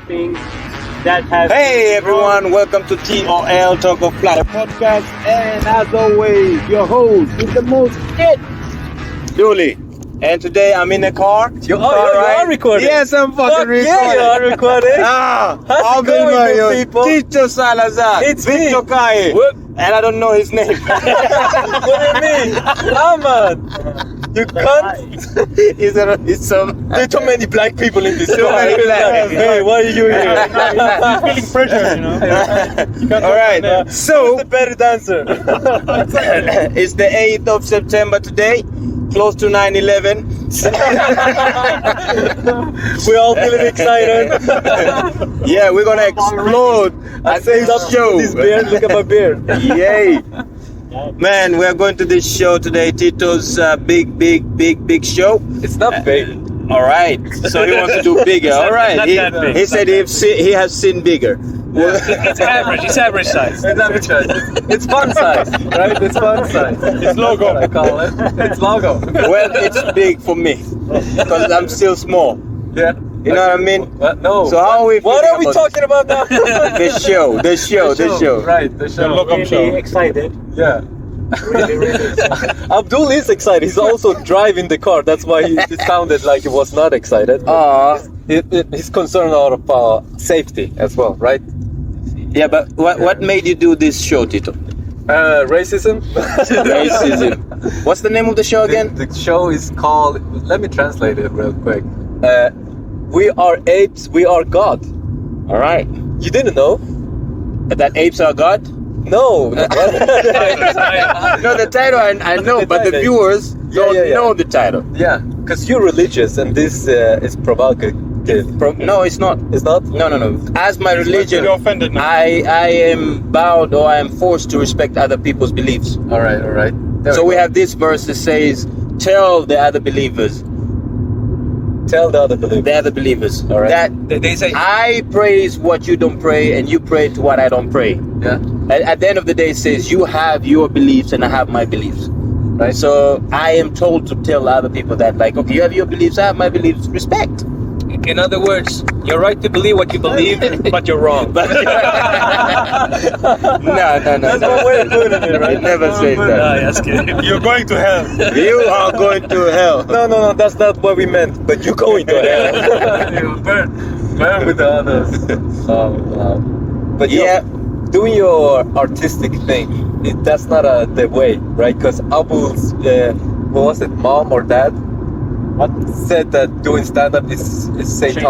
things that have. Hey everyone, welcome to TOL Talk of Flat podcast, and as always, your host with the most hit, Julie. And today I'm in the car. You are recording? Yes, I'm fucking recording. Yeah, you are recording. How's it going, people? Tito Salazar. It's Victor me. Kai. What? And I don't know his name. What do you mean? Man. You can't. It's some. There are too many black people in this Too many black. Hey, why are you here? Feeling pressure, you know. All right. So Who's the better dancer? it's the 8th of September today, close to 9/11. We're all feeling excited. Yeah, we're gonna explode I at say this stop show. this beard. Look at my beard. Yay! Man, we are going to this show today, Tito's big show. It's not big. All right, so he wants to do bigger. All right, not that big. he said he has seen bigger. It's average. It's average size. It's average size. It's fun size, right? It's fun size. It's logo. I call it. It's logo. Well, it's big for me because I'm still small. Yeah. You know what I mean? What? No. So how are we? What are we talking about now? The show. Right, the show. Really excited. Yeah. Really. Abdul is excited. He's also driving the car. That's why it sounded like he was not excited. He's concerned out of safety as well, right? Yeah, but what made you do this show, Tito? Racism. Racism. What's the name of the show again? The show is called. Let me translate it real quick. We are apes. We are God. All right. You didn't know? That apes are God? No. No, the title I know, but the viewers don't know the title. Yeah, because you're religious, and this is provocative. No, it's not. It's not? No. As my religion, You're offended now. I am bound or I am forced to respect other people's beliefs. All right. So we have this verse that says, "Tell the other believers." Tell the other believers. The other believers. All right. That They say I praise what you don't pray, and you pray to what I don't pray. Yeah. At the end of the day, it says you have your beliefs and I have my beliefs. Right. So I am told to tell other people that, like, okay, you have your beliefs, I have my beliefs. Respect. in other words, you're right to believe what you believe, but you're wrong. No. That's one way of putting it, right? It never says that. Yes, kidding. You're going to hell. You are going to hell. No, that's not what we meant. But you're going to hell. You burn with the others. But Yeah. doing your artistic thing, that's not the way, right? Because Abu's, what was it, mom or dad? What said that doing stand-up is Satan?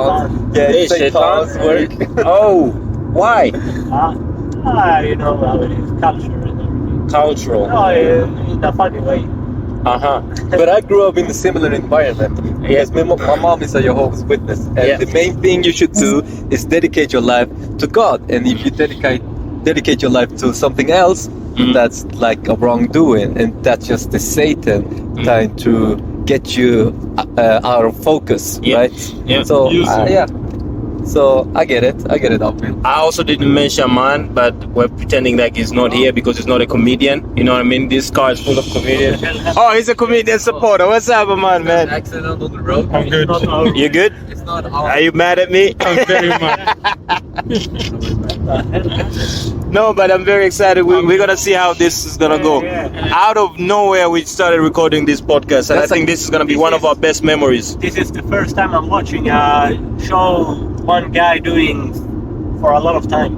Yeah, it's Hey, Satan's work. Oh, why? You know how it is, culture and everything. Cultural. No, in a funny way. But I grew up in a similar environment. Yes, my mom is a Jehovah's Witness, and the main thing you should do is dedicate your life to God. And if you dedicate your life to something else, that's like a wrongdoing, and that's just the Satan trying to get you out of focus, right? Yeah. So So I get it, Alvin. I also didn't mention man, but we're pretending like he's not here because he's not a comedian. You know what I mean? This car is full of comedians. Oh, he's a comedian supporter. What's up, man? Accident on the road. I'm good. You good? It's not Are you mad at me? I'm very much. No, but I'm very excited. We're gonna see how this is gonna go. Out of nowhere, we started recording this podcast, and I think this is gonna be one of our best memories. This is the first time I'm watching a show one guy doing for a lot of time.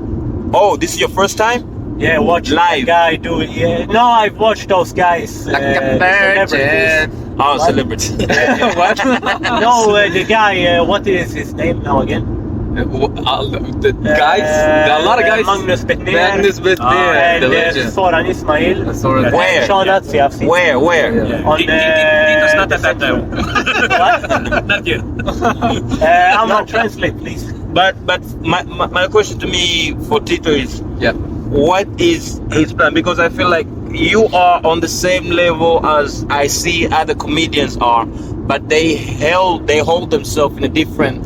Oh, this is your first time? Yeah, watch Live. a guy doing. Yeah, no, I've watched those guys. Celebrities. Oh, celebrity. What? No, the guy. What is his name now again? The guys, a lot of guys. Magnus Betnér. Magnus Betnér, And the legend. Soran Ismail. Where? Sean Atzi, I've seen. Where? On Tito's not at that time. What? Not yet. I'm on translate, please. But my question to me for Tito is, what is his plan? Because I feel like you are on the same level as I see other comedians are, but they hold themselves in a different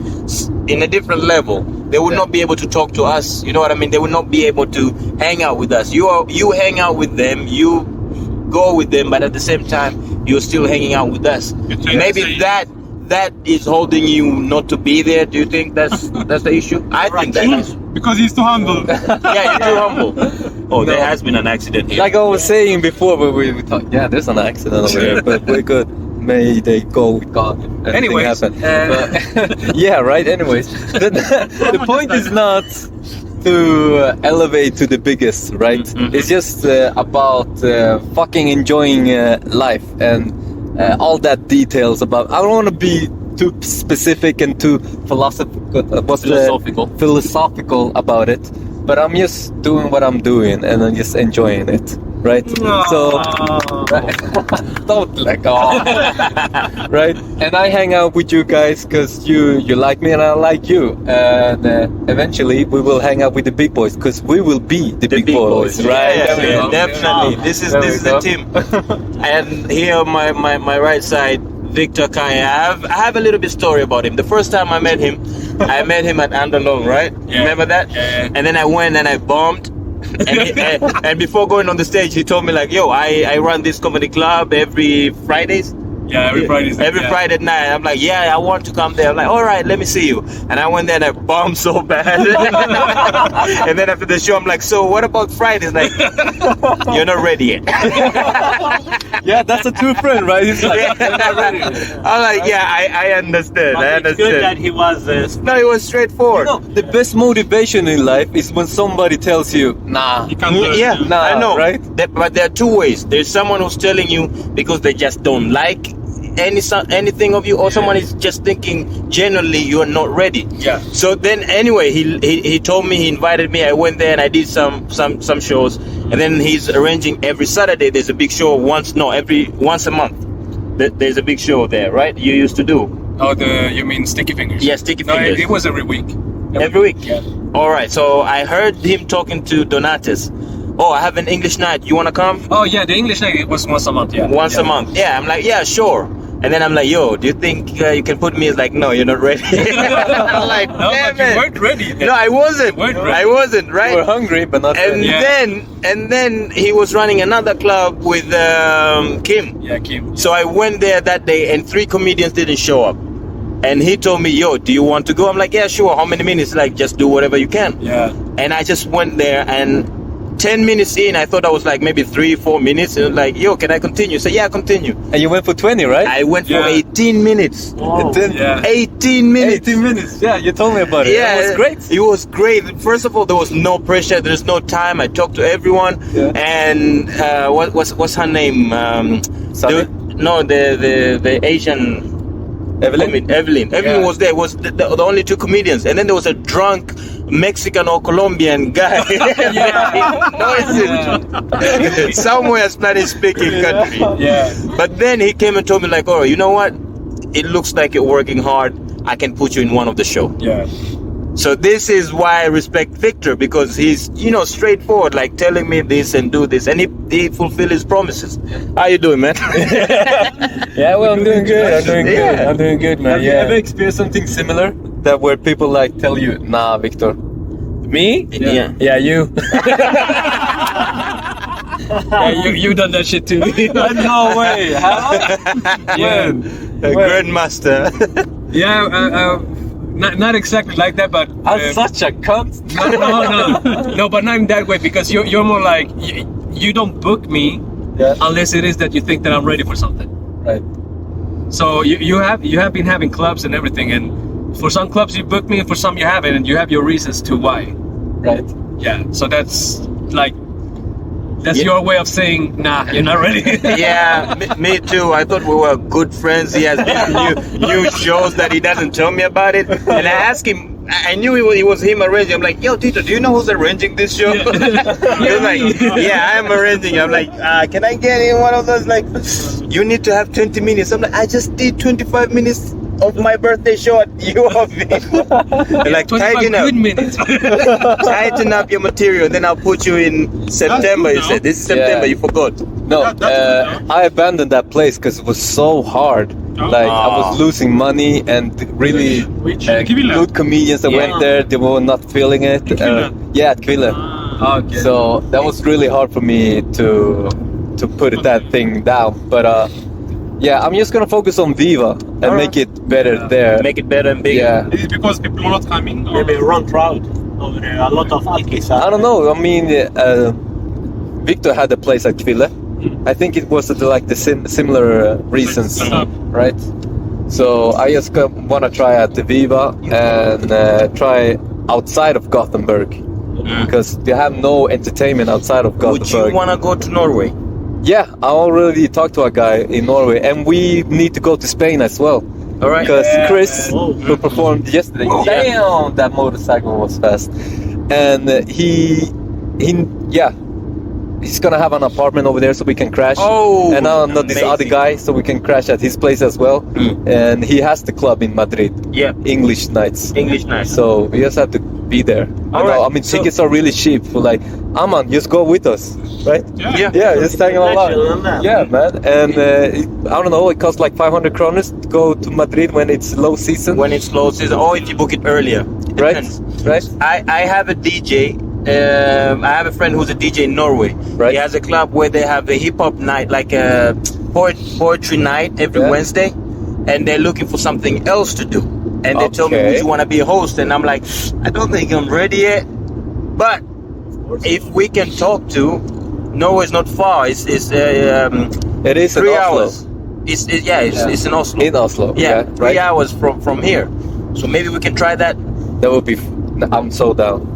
level. They would not be able to talk to us. You know what I mean? They would not be able to hang out with us. You hang out with them. You go with them, but at the same time, you're still hanging out with us. Maybe that is holding you not to be there? Do you think that's the issue? I think that is. Because he's too humble. Yeah, you're too humble. Oh, there has been an accident here. Like I was saying before, when we talked, yeah, there's an accident over here, but we're good. May they go with God. Anyways, But, yeah, right. Anyways, the point is not to elevate to the biggest, right? Mm-hmm. It's just about fucking enjoying life and all that details about. I don't want to be too specific and too philosophical about it, but I'm just doing what I'm doing and I'm just enjoying it, right? So don't let go, right? And I hang out with you guys because you like me and I like you, and eventually we will hang out with the big boys because we will be the big boys, right? Yeah, definitely. This is the team. And here on my right side, Victor Kaya. I have a little bit story about him. The first time I met him at Andalong, right? Yeah. Remember that? Yeah. And then I went and I bombed. And before going on the stage, he told me like, "Yo, I run this comedy club every Fridays." Yeah, every Friday. Every Friday night. I'm like, yeah, I want to come there. I'm like, all right, let me see you. And I went there and I bombed so bad. And then after the show, I'm like, so what about Fridays? Like, you're not ready yet. Yeah, that's a true friend, right? He's like, I'm like, yeah, I understand. But I it's good understand. that he was No, it was straightforward. you know, the best motivation in life is when somebody tells you, nah. You can't do it. Yeah, Nah, I know. right? But there are two ways. There's someone who's telling you because they just don't like anything of you, or someone is just thinking genuinely you're not ready. Yeah. So then anyway, he told me, he invited me. I went there and I did some shows, and then he's arranging every Saturday. There's a big show once a month. There's a big show there, right? You used to do. Oh, you mean Sticky Fingers? Yeah, Sticky No, Fingers. it was every week. Every week. Yeah. All right. So I heard him talking to Donatus. Oh, I have an English night. You wanna come? Oh yeah, the English night, it was once a month. Yeah. Once a month. Yeah, I'm like, yeah, sure. And then I'm like, yo, do you think you can put me? He's like, no, you're not ready. I'm like, No, damn but you it. weren't ready. No, I wasn't. Weren't ready. I wasn't, You were right? hungry, but not And ready. Yeah. then he was running another club with Kim. Yeah, Kim. So I went there that day, and 3 comedians didn't show up. And he told me, yo, do you want to go? I'm like, yeah, sure. How many minutes? Like, just do whatever you can. Yeah. And I just went there, and 10 minutes in, I thought I was like maybe 3-4 minutes. And like, yo, can I continue? So yeah, continue. And you went for 20, right? I went for Yeah. 18 minutes. Oh. Yeah. 18 minutes. 18 minutes. Yeah, you told me about it. Yeah, It was great. It was great. First of all, there was no pressure. There's no time. I talked to everyone. Yeah. And what's her name? Sunny? The Asian. Evelyn? Evelyn Yeah. was there. Was the only 2 comedians, and then there was a drunk Mexican or Colombian guy. No, it's somewhere Spanish-speaking country. Yeah. But then he came and told me like, oh, you know what? It looks like you're working hard. I can put you in one of the show. Yeah. So this is why I respect Victor, because he's, straightforward, like telling me this and do this, and he fulfilled his promises. How you doing, man? Yeah, well, I'm doing good. I'm doing good. Yeah. I'm doing good, man. Have you ever experienced something similar? That where people like tell you, nah, Victor. Me? Yeah. Yeah, you. Yeah, you done that shit too. No way. How? Yeah. Grandmaster. Yeah. Not exactly like that, but I'm such a cunt. no, but not in that way, because you're more like you don't book me Yeah. unless it is that you think that I'm ready for something. Right. So you have been having clubs and everything, and for some clubs you book me, and for some you haven't, and you have your reasons to why. Right. Yeah. So that's your way of saying, nah, you're not ready. Yeah, me too. I thought we were good friends. He has new shows that he doesn't tell me about it. And I asked him, I knew it was him arranging. I'm like, yo, Tito, do you know who's arranging this show? He was like, yeah, I'm arranging. I'm like, can I get in one of those? Like, you need to have 20 minutes. I'm like, I just did 25 minutes of my birthday show at UOV. Like, 25 tighten up. good minutes. Tighten up your material, then I'll put you in September. You said, this is September, Yeah. you forgot. No, I abandoned that place because it was so hard. Like I was losing money and really good comedians that went there, they were not feeling it. Yeah, at Kvilla. Okay. So that was really hard for me to put that thing down. But Yeah, I'm just gonna focus on Viva and Alright. make it better there. Make it better and bigger. Yeah. Is it because people are not coming? Or? Maybe wrong crowd over there. A lot of alkis. I don't know. I mean, Victor had a place at Kville. I think it was like the similar reasons, right? So I just want to try at the Viva and try outside of Gothenburg because they have no entertainment outside of Gothenburg. Would you want to go to Norway? Yeah, I already talked to a guy in Norway, and we need to go to Spain as well. All right. Because Chris, Oh. who performed yesterday, damn, that motorcycle was fast, and he's gonna have an apartment over there so we can crash. Oh, and now not this other amazing. guy, so we can crash at his place as well. And he has the club in Madrid, Yeah. English nights. English night. So we just have to be there. All I right, mean, so- tickets are really cheap. For like, Aman, just go with us, right? Yeah. Yeah, just hang along. International, Yeah, man. And I don't know, it costs like 500 kronas to go to Madrid when it's low season, When it's low season, or if you book it earlier. It right? depends. Right? I have a DJ. I have a friend who's a DJ in Norway. Right. He has a club where they have a hip hop night, like a poetry night every Yeah. Wednesday, and they're looking for something else to do. And they told me, Okay. "Would you want to be a host?" And I'm like, "I don't think I'm ready yet." But if we can talk to, Norway's not far. It's It is in 3 Oslo. hours. It's in Oslo. In Oslo. Yeah, 3 right? hours from here. So maybe we can try that. That would be. I'm so down.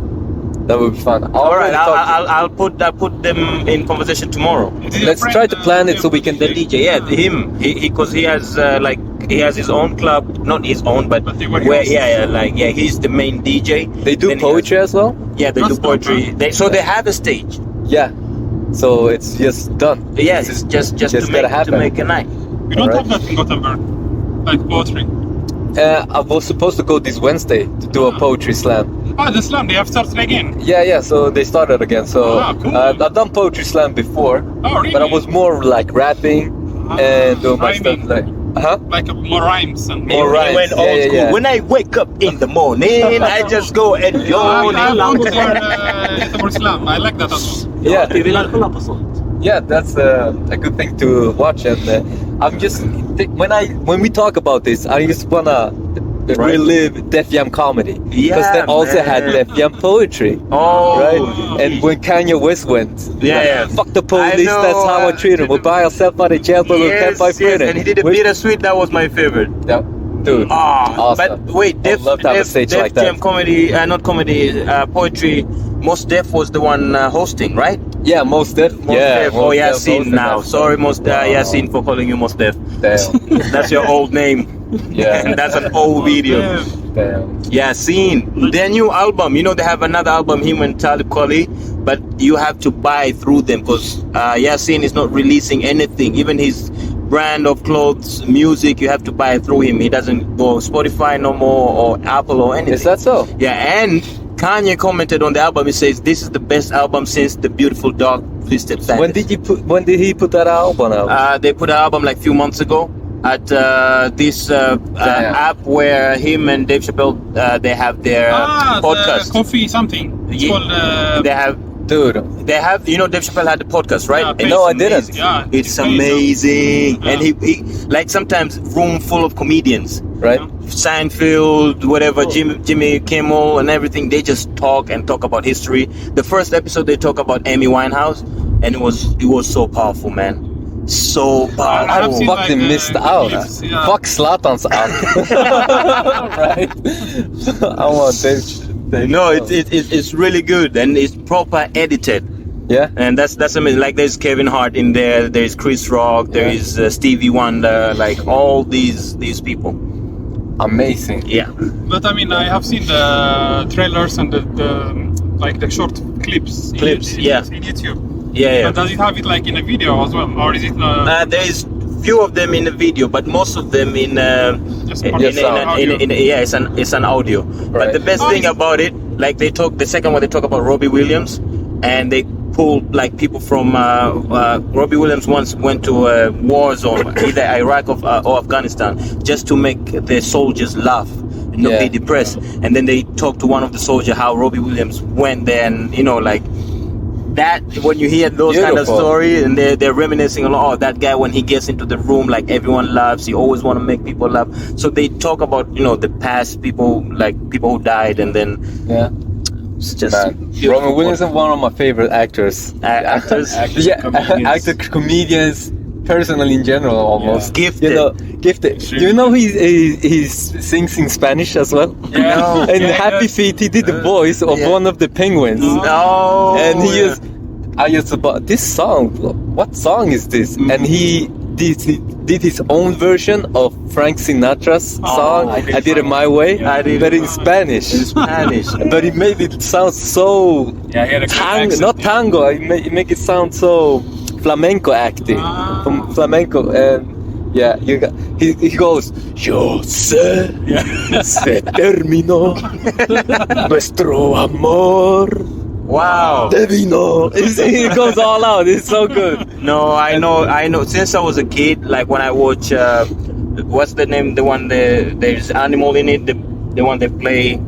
That would be fun. All right, I'll put them in conversation tomorrow. Is it your Let's friend, try to plan it so we can. The DJ, yeah, him, because he has he has his own club, not his own, but But they were where, hosts. he's the main DJ. They do Then he poetry as well. Yeah, they do That's poetry. dope, They have a stage. Yeah. So it's just done. Yeah, it's just Just to gotta make to happen. make a night. We don't Alright. have that in Gothenburg. Like poetry. I was supposed to go this Wednesday to do a poetry slam. Ah, the slam, they have started again. Yeah. So they started again. So Cool. I've done poetry slam before, Oh, really? but I was more like rapping and doing my stuff Rhyming. like. Like more rhymes and More He rhymes, went yeah, old yeah, school. yeah. When I wake up in the morning, I just go and I yawn. want to learn Göteborg slam. I like that as well. Yeah, Vi vill kolla på sånt. yeah, that's a good thing to watch. And I'm just when we talk about this, I just wanna relive Def Jam comedy because they Yeah, also man. had Def Jam poetry. Oh, Right, and when Kanye West went, Yeah. fuck the I police. know, That's how I treat him. We'll buy ourselves out of jail, but we can't buy freedom. and he did a Which- bittersweet. That was my favorite. Yeah, dude. But wait, I'd love to have a stage Def like that. Jam comedy, not comedy, poetry. Mos Def was the one hosting, right? Yeah, most Def. Mos Yeah, Def. Oh, Mos Def Yasin hosted now. that Sorry, stuff. Yasin, for calling you Mos Def. Damn. That's your old name. Yeah. And that's an old video. Damn. Yasin, their new album. You know they have another album, him and Talib Kweli, but you have to buy through them because Yasin is not releasing anything. Even his brand of clothes, music, you have to buy through him. He doesn't go Spotify no more or Apple or anything. Is that so? Yeah, and Kanye commented on the album. He says this is the best album since The Beautiful Dark Twisted Fantasy. When did he put that album out? They put an album like a few months ago at this app where him and Dave Chappelle they have their podcast. The coffee something. It's Yeah. called. They have, Dude, you know, Dave Chappelle had the podcast, right? Yeah, And No, it's I didn't. amazing. Yeah, It's it's amazing. amazing, and he like sometimes room full of comedians. right? Seinfeld, whatever, Jimmy Kimmel and everything, they just talk about history. The first episode they talk about Amy Winehouse, and it was so powerful, man. So I have powerful. seen, Fuck, they like, missed out. clips, yeah. Fuck Zlatan's out. Right? I want Dave. No, it's really good and it's proper edited. Yeah? And that's amazing. Like there's Kevin Hart in there, there's Chris Rock, there is Stevie Wonder, like all these people. Amazing. Yeah. But I mean, I have seen the trailers and the short clips. Clips, in YouTube. Yeah. But does it have it like in a video as well, or is it? There is few of them in the video, but most of them in it's an audio. But Right. the best thing about it, like the second one they talk about Robbie Williams, and they pulled like people from Robbie Williams once went to a war zone, either Iraq or Afghanistan, just to make the soldiers laugh and not be Yeah. depressed. And then they talked to one of the soldiers how Robbie Williams went there and that when you hear those kind of Beautiful. stories and they're reminiscing a lot, oh, that guy when he gets into the room, like everyone laughs, he always want to make people laugh. So they talk about, you know, the past people, like people who died, and then Yeah. it's just Man, beautiful. Robin Williams is one of my favorite actors. Actors. Yeah, comedians. actor, comedians, personally in general, almost. Yeah. Gifted. You know, gifted. You know he sings in Spanish as well. Yeah. No. In Yeah, Happy yeah. Feet, he did the voice of Yeah. one of the penguins. Oh, And he yeah. is, I just about this song. What song is this? And he did his own version of Frank Sinatra's song. I did it my way, I did but it in Spanish. in Spanish. But he made it sound so Yeah, he had a great accent. not tango. He make it sound so flamenco acting from flamenco, and yeah, he goes, yo sé, se terminó nuestro amor. Wow. Divino. It goes all out. It's so good. No, I know. Since I was a kid, like when I watch, what's the name? The one there's animal in it. The one they play.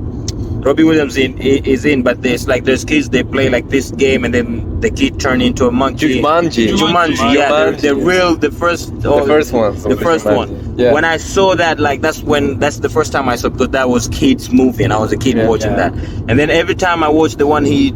Robbie Williams is in, but there's kids they play like this game, and then the kid turn into a monkey. Jumanji. Jumanji, yeah, the first ones. the first one. Yeah. When I saw that, like that's the first time I saw, because that was kids movie, and I was a kid Yeah. watching that. And then every time I watch the one he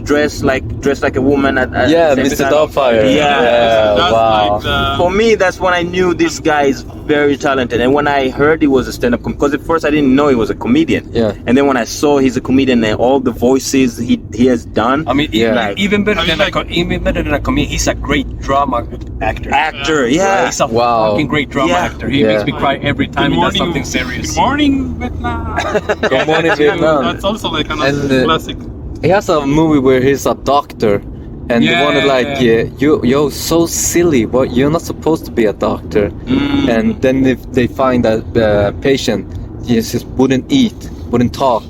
dressed like a woman at Yeah, the same Mr. time. Doubtfire. Yeah. That's Wow. like the, For me, that's when I knew this guy is very talented. And when I heard he was a stand-up because at first I didn't know he was a comedian. Yeah. And then when I saw he's a comedian and all the voices he has done, I mean, Yeah. even better I mean, than even better than a comedian, he's a great drama actor. actor, yeah. He's a Wow. fucking great drama Yeah. actor. He Yeah. makes me cry every time he does something Good serious. morning, Vietnam. Good morning, Vietnam. That's also like another And, classic. He has a movie where he's a doctor, and they want to like, you're so silly. What, you're not supposed to be a doctor. And then if they find that the patient just wouldn't eat, wouldn't talk,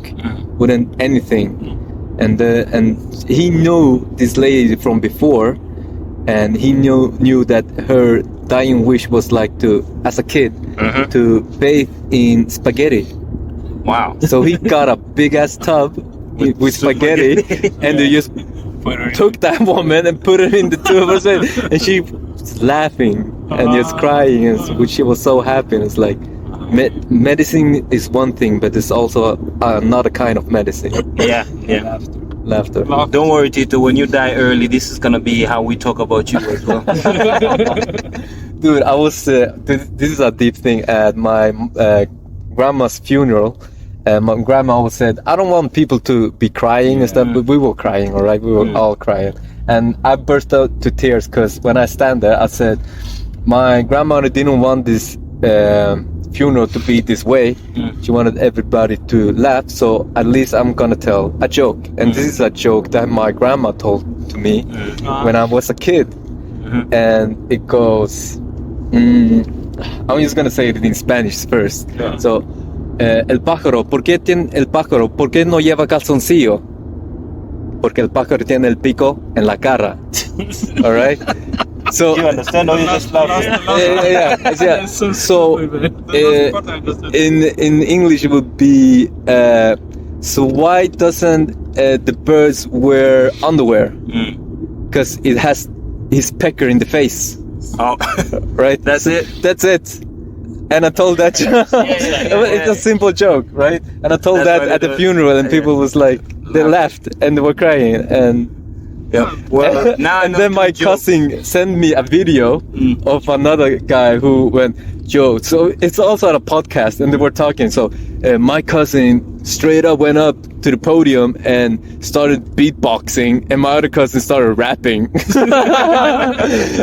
wouldn't anything, and he knew this lady from before, and he knew that her dying wish was like to, as a kid, to bathe in spaghetti. Wow. So he got a big ass tub with spaghetti, and they just took that woman and put her in the two of us, and she was laughing and just crying, and she was so happy. And it's like medicine is one thing, but it's also another kind of medicine. Yeah. Laughter. Don't worry, Tito. When you die early, this is gonna be how we talk about you as well. Dude, I was. This is a deep thing. At my grandma's funeral, my grandma always said, "I don't want people to be crying and stuff." But we were crying, all right. We were all crying, and I burst out to tears because when I stand there, I said, "My grandmother didn't want this funeral to be this way. She wanted everybody to laugh. So at least I'm gonna tell a joke, and this is a joke that my grandma told to me when I was a kid, and it goes." I'm just gonna say it in Spanish first. So, el pájaro, ¿por qué no lleva calzoncillo? Porque el pájaro tiene el pico en la cara. All right. So You understand? Or you just laughing? yeah. So So in English it would be so why doesn't the birds wear underwear? Because it has his pecker in the face. Oh, Right? that's it. That's it. And I told that joke. It's a simple joke, right? And I told That's that why they at the do it. funeral, and people was like, they laughed and they were crying. And Yeah. Well, now I and know then my two jokes. cousin sent me a video of another guy who went, "Yo," so it's also a podcast, and they were talking. So my cousin straight up went up to the podium and started beatboxing, and my other cousin started rapping.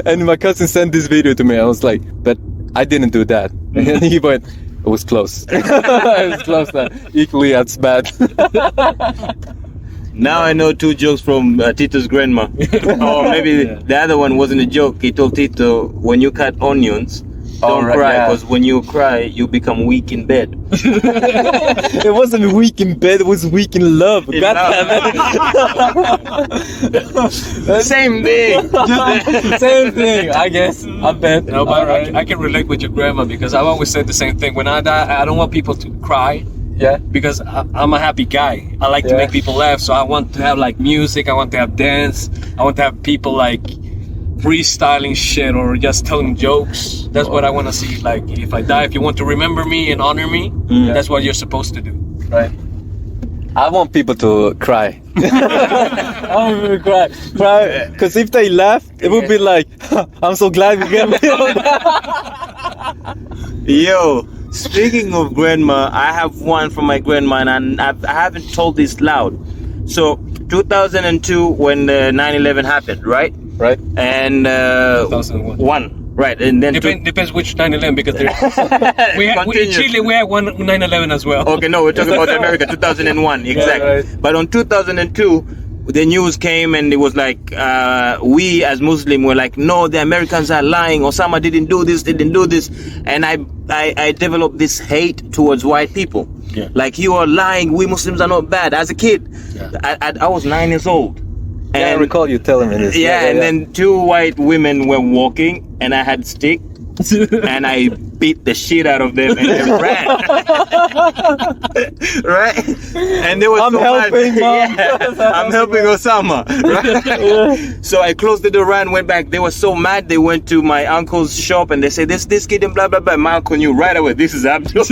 And my cousin sent this video to me. I was like, "But I didn't do that." And he went, "It was close. It was close. That equally as bad." Now I know two jokes from Tito's grandma. Or maybe the other one wasn't a joke. He told Tito, when you cut onions, don't right, cry, yeah. because when you cry, you become weak in bed. It wasn't weak in bed, it was weak in love. In God love. damn it. Same thing. Same thing, I guess. I bet. No, but I can relate with your grandma because I've always said the same thing. When I die, I don't want people to cry Yeah. Because I'm a happy guy. I like to Yeah. make people laugh, so I want to have like music, I want to have dance, I want to have people like freestyling shit or just telling jokes. That's what I want to see. Like if I die, if you want to remember me and honor me, that's what you're supposed to do. Right. I want people to cry. I want people to cry. Because if they laugh, it would be like, I'm so glad we get Yo, speaking of grandma, I have one from my grandma, and I haven't told this loud. So 2002 when 9/11 happened, right? Right. And 2001. Right, and then Depends which 9/11 because we in Chile we had one 9/11 as well. Okay, no, we're talking about America, 2001, exactly. right. But on 2002, the news came and it was like, we as Muslim were like, no, the Americans are lying. Osama didn't do this. And I developed this hate towards white people. Yeah. Like, you are lying. We Muslims are not bad. As a kid, I was 9 years old. Yeah, I And- recall you telling me this. Yeah, and then 2 white women were walking, and I had stick, and I beat the shit out of them and they ran. Right? And they were I'm so helping, mad. Mom. Yeah, I'm helping Osama. Right? So I closed the door and went back. They were so mad. They went to my uncle's shop and they said, this kid and blah, blah, blah. My uncle knew right away, this is Abdul.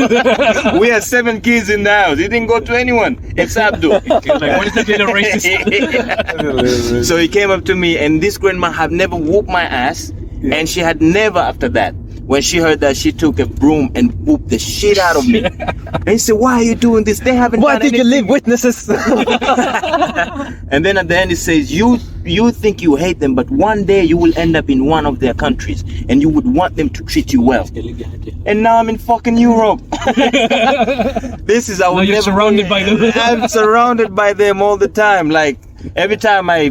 We had 7 kids in the house. He didn't go to anyone. It's Abdul. Like, what is the little racist? So he came up to me, and this grandma had never whooped my ass, and she had never after that. When she heard that, she took a broom and whooped the shit out of me. And he said, why are you doing this? They haven't Why done did you anything. leave witnesses? And then at the end he says, you think you hate them, but one day you will end up in one of their countries and you would want them to treat you well. And now I'm in fucking Europe. This is our. Now you're surrounded by them. I'm surrounded by them all the time. Like every time I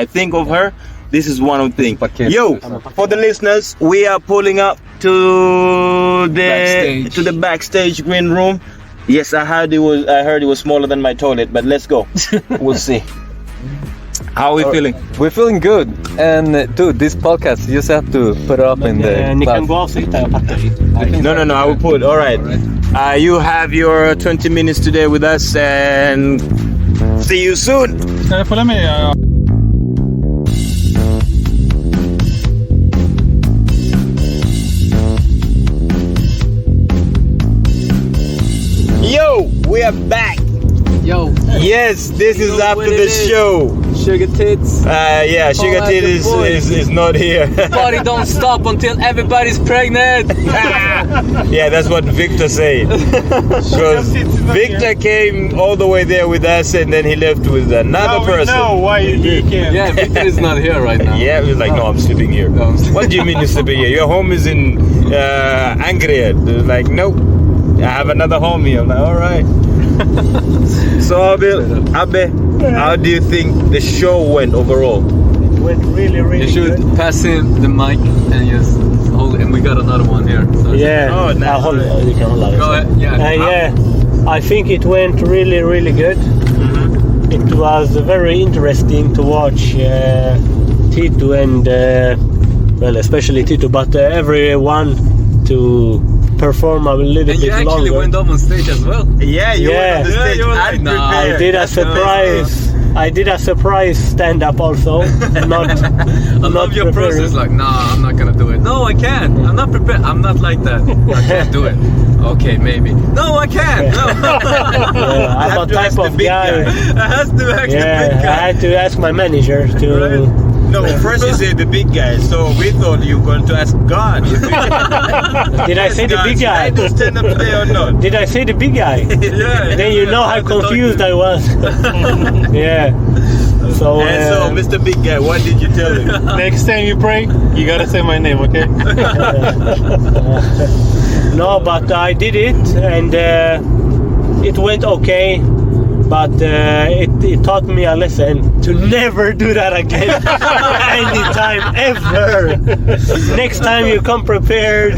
think of her, this is one of the things. Yo, for the listeners, we are pulling up to the backstage green room. Yes, I heard it was smaller than my toilet, but let's go. We'll see. How are we feeling? We're feeling good. And dude, this podcast, you just have to put it up in the Ni kan class. gå av så hittar jag packar. No, I will put. All right. You have your 20 minutes today with us, and see you soon. Ska jag följa med? Yo, we are back. Yo, Yes, this is after the show. sugar tits. Yeah, Sugar like Tit the boys. is not here. Party don't stop until everybody's pregnant. Yeah, that's what Victor said. Because Victor came all the way there with us, and then he left with another person. why he can't. Yeah, Victor is not here right now. Yeah, he was like, no, I'm sleeping here. No, I'm sleeping. What do you mean you're sleeping here? Your home is in Angria. They're like, nope, I have another home here. I'm like, all right. So, Abe, how do you think the show went overall? It went really, really You should good. pass him the mic and just hold it. And we got another one here. So Yeah. Oh, nice. Jag håller, du kan hålla det. Go ahead. Yeah. Yeah, I think it went really, really good. It was very interesting to watch Tito and, well, especially Tito, but everyone to perform a little And you bit actually longer. went up on stage as well. Yeah, you Yeah. went on the Yeah, stage you were like, nah, unprepared. I did a surprise. I did a surprise stand-up also. Not. I love your process. Like, nah, I'm not gonna do it. No, I can't. I'm not prepared. I'm not like that. I can't do it. Okay, maybe. No, I can't. No. Yeah, I'm a have to ask type the of big guy. guy. I have to ask the Yeah, big I guy. had to ask my manager to. Right. No, first you said the big guy, so we thought you were going to ask God. Did I say the big Should I guy? do stand up today or not? Did I say the big guy? Yeah. Then you know how confused I was. Yeah. So. And so, Mr. Big Guy, what did you tell him? Next time you pray, you gotta say my name, okay? No, but I did it, and it went okay. But it taught me a lesson to never do that again. Anytime ever. Next time you come prepared,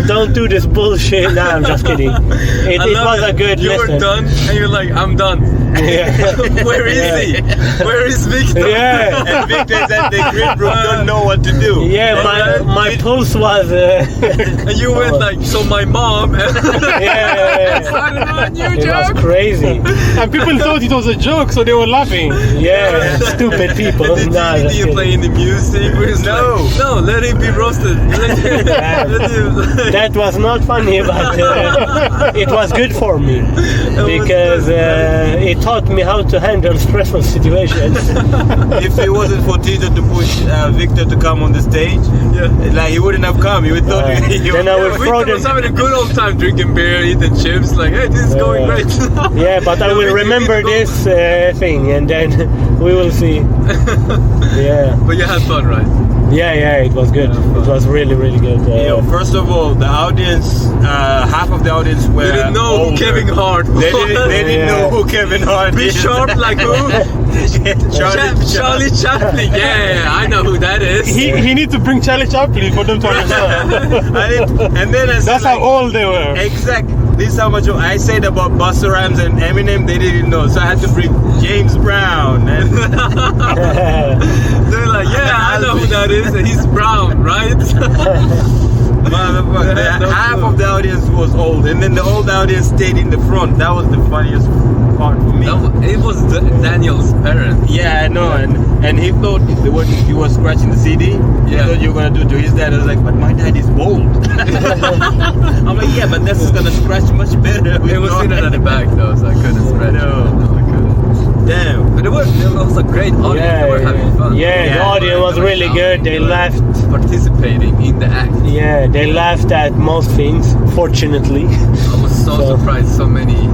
don't do this bullshit. Nah, I'm just kidding. It was a good You lesson. were done, and you're like, I'm done. Yeah. Where is he? Where is Victor? Yeah. And Victor's at the green room, don't know what to do. Yeah, my pulse was. And you went like, so my mom. Yeah. I don't know. It was crazy. And people thought it was a joke, so they were laughing. Yeah, stupid people. Nah, Did that's you it. play any music? No, let him be roasted. Let him. That was not funny, but it was good for me because it taught me how to handle stressful situations. If it wasn't for Tito to push Victor to come on the stage, like he wouldn't have come. He would thought Then I will throw Victor was them. having a good old time drinking beer, eating chips. Like, hey, this is going great. Yeah, but I will remember this thing, and then we will see. Yeah, But you had fun, right? yeah, it was good. It was really, really good. First of all, the audience, half of the audience were They didn't know who older. Kevin Hart was. They didn't know who Kevin Hart Be is. sharp like who? Charlie Chaplin. Yeah, I know who that is. He need to bring Charlie Chaplin for them to understand. And then I said, That's how old they were. Exactly. This is how much I said about Busta Rhymes and Eminem. They didn't know, so I had to bring James Brown. And They're like, yeah, I know who that is. And he's brown, right? motherfucker, half of the audience was old, and then the old audience stayed in the front. That was the funniest part for me. It was Daniel's parents. Yeah, I know, and he thought when he was scratching the CD, he thought you were gonna do to his dad. I was like, but my dad is bald. I'm like, yeah, but that's gonna scratch much better. It was sitting at the back though, so I couldn't scratch. No. I couldn't. Damn. But it was a great audience. They were having fun. Yeah, the audience was really good. They laughed. Participating in the act. Yeah, they laughed at most things. Fortunately. I was so surprised so many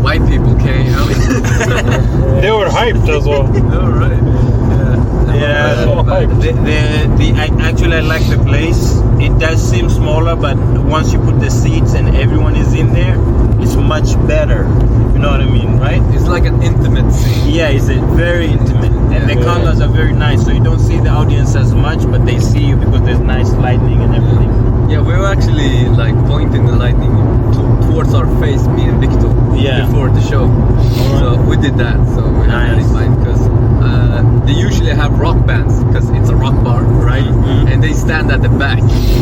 white people came. I mean, They were hyped as well. all right. Yeah, actually I like the place. It does seem smaller, but once you put the seats and everyone is in there, it's much better. You know what I mean, right? It's like an intimate scene. Yeah, it's very intimate, and the colors are very nice. So you don't see the audience as much, but they see you because there's nice lighting and everything. Yeah, we were actually like pointing the lightning towards our face, me and Victor, before the show. So we did that. So we had that in mind because they usually have rock bands because it's a rock bar, right? Mm-hmm. And they stand at the back.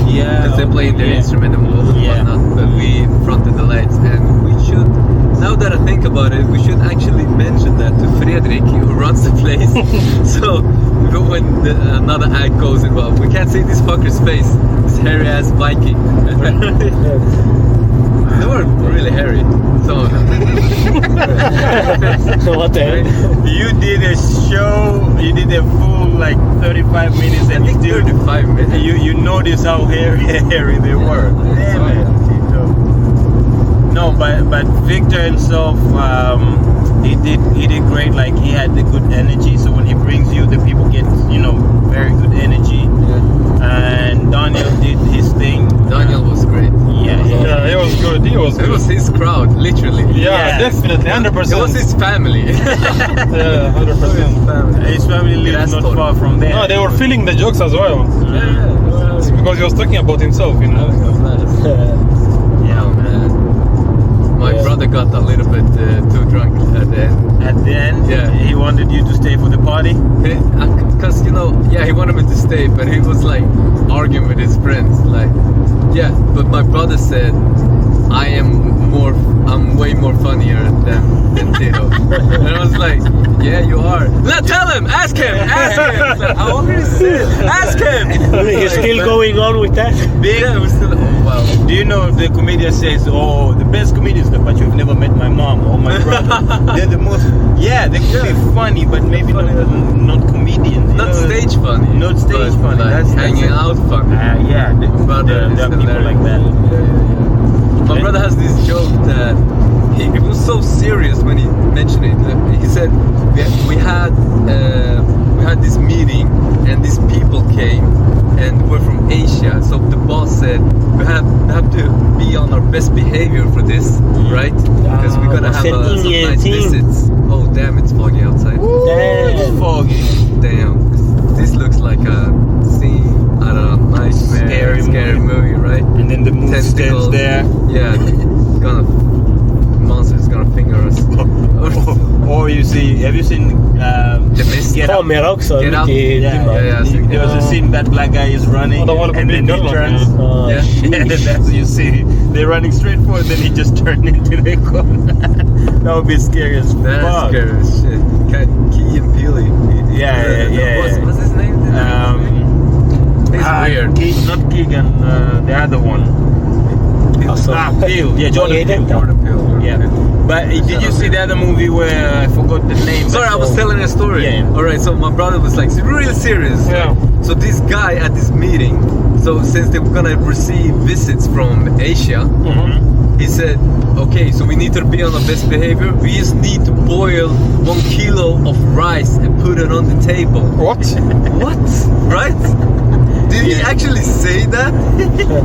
Yeah, Because they're playing their instrument and whatnot. But we fronted the lights, and we should. Now that I think about it, we should actually mention that to Fredrik, who runs the place. So when another act goes involved, we can't see this fucker's face, this hairy ass Viking. They were really hairy, some of them. What the hell? You did a show. You did a full like 35 minutes, and I think still 35 minutes. you notice how hairy they were. Damn it, Tito. No, but Victor himself, he did great. Like he had the good energy. So when he brings you, the people get very good energy. And Daniel did his thing. Daniel was great. Yeah. Yeah, it was good. It was It was good. his crowd, literally. Yeah, definitely, 100%. It was his family. Yeah, 100%. His family lives not far from there. No, they were feeling the jokes as well. It's because he was talking about himself, you know. Yeah, man. My brother got a little bit too drunk at the end. At the end, he wanted you to stay for the party. Because, he wanted me to stay, but he was like arguing with his friends. Like, yeah, but my brother said, I'm way more funnier than Tito. And I was like, yeah, you are. No, tell him, ask him. Like, how old is he? Ask him. He's still going on with that? Yeah, we're still, wow. Do you know the comedian says, oh, the best comedians, but you've never met my mom or my brother. They're the most, they could be funny, but maybe not comedians. Not stage funny. Not stage but funny. Like That's hanging out funny. Yeah, there are people like that. My brother has this joke that it was so serious when he mentioned it. He said we had this meeting and these people came and were from Asia. So the boss said we have to be on our best behavior for this, right? Because we're gonna have some nice visits. Oh damn, it's foggy outside. Damn. Foggy. Damn, this looks like a scene out of a nightmare, scary movie, right? And then the moon stands there. Yeah, monster's gonna finger us. Or you Have you seen The Mist. Get Out? Kommer också Get Out. mycket Yeah, dimma. yeah, yeah. There was a scene that black guy is running, Oh, the one and then he with turns. Oh, Yeah. And that's what you see. They're running straight forward, then he just turned into the corner. That would be scary as That's fuck. scary as shit. Key and Peely. Yeah. What's his name? He's weird. Not Keegan, the other one. Alltså, Peele. Yeah, Jordan Peele. Jordan Peele. Yeah. But did you see the other movie where I forgot the name? Sorry, I was telling a story. Yeah. Alright, so my brother was like real serious. Yeah. So this guy at this meeting, so since they were gonna receive visits from Asia, he said, okay, so we need to be on the best behavior. We just need to boil 1 kilo of rice and put it on the table. What? What? Right? Did he actually say that?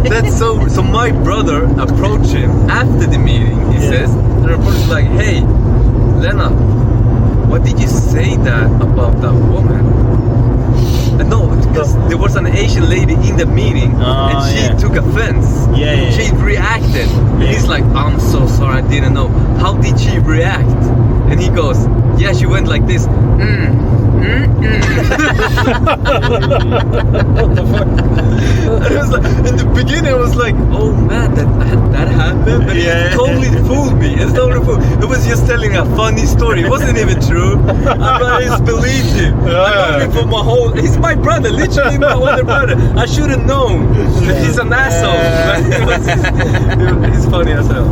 That's so my brother approached him after the meeting, he says, and the reporter was like, hey, Lena, why did you say that about that woman? No, because there was an Asian lady in the meeting and she took offense. Yeah. She reacted. And he's like, I'm so sorry, I didn't know. How did she react? And he goes, yeah, she went like this. What the fuck? And it was like, in the beginning, I was like, oh man, that happened, but it totally fooled me. It's totally fooled. It was just telling a funny story. It wasn't even true. I just believed him. I known him for my whole. He's my brother, literally my older brother. I should have known. He's an asshole. He's funny as hell.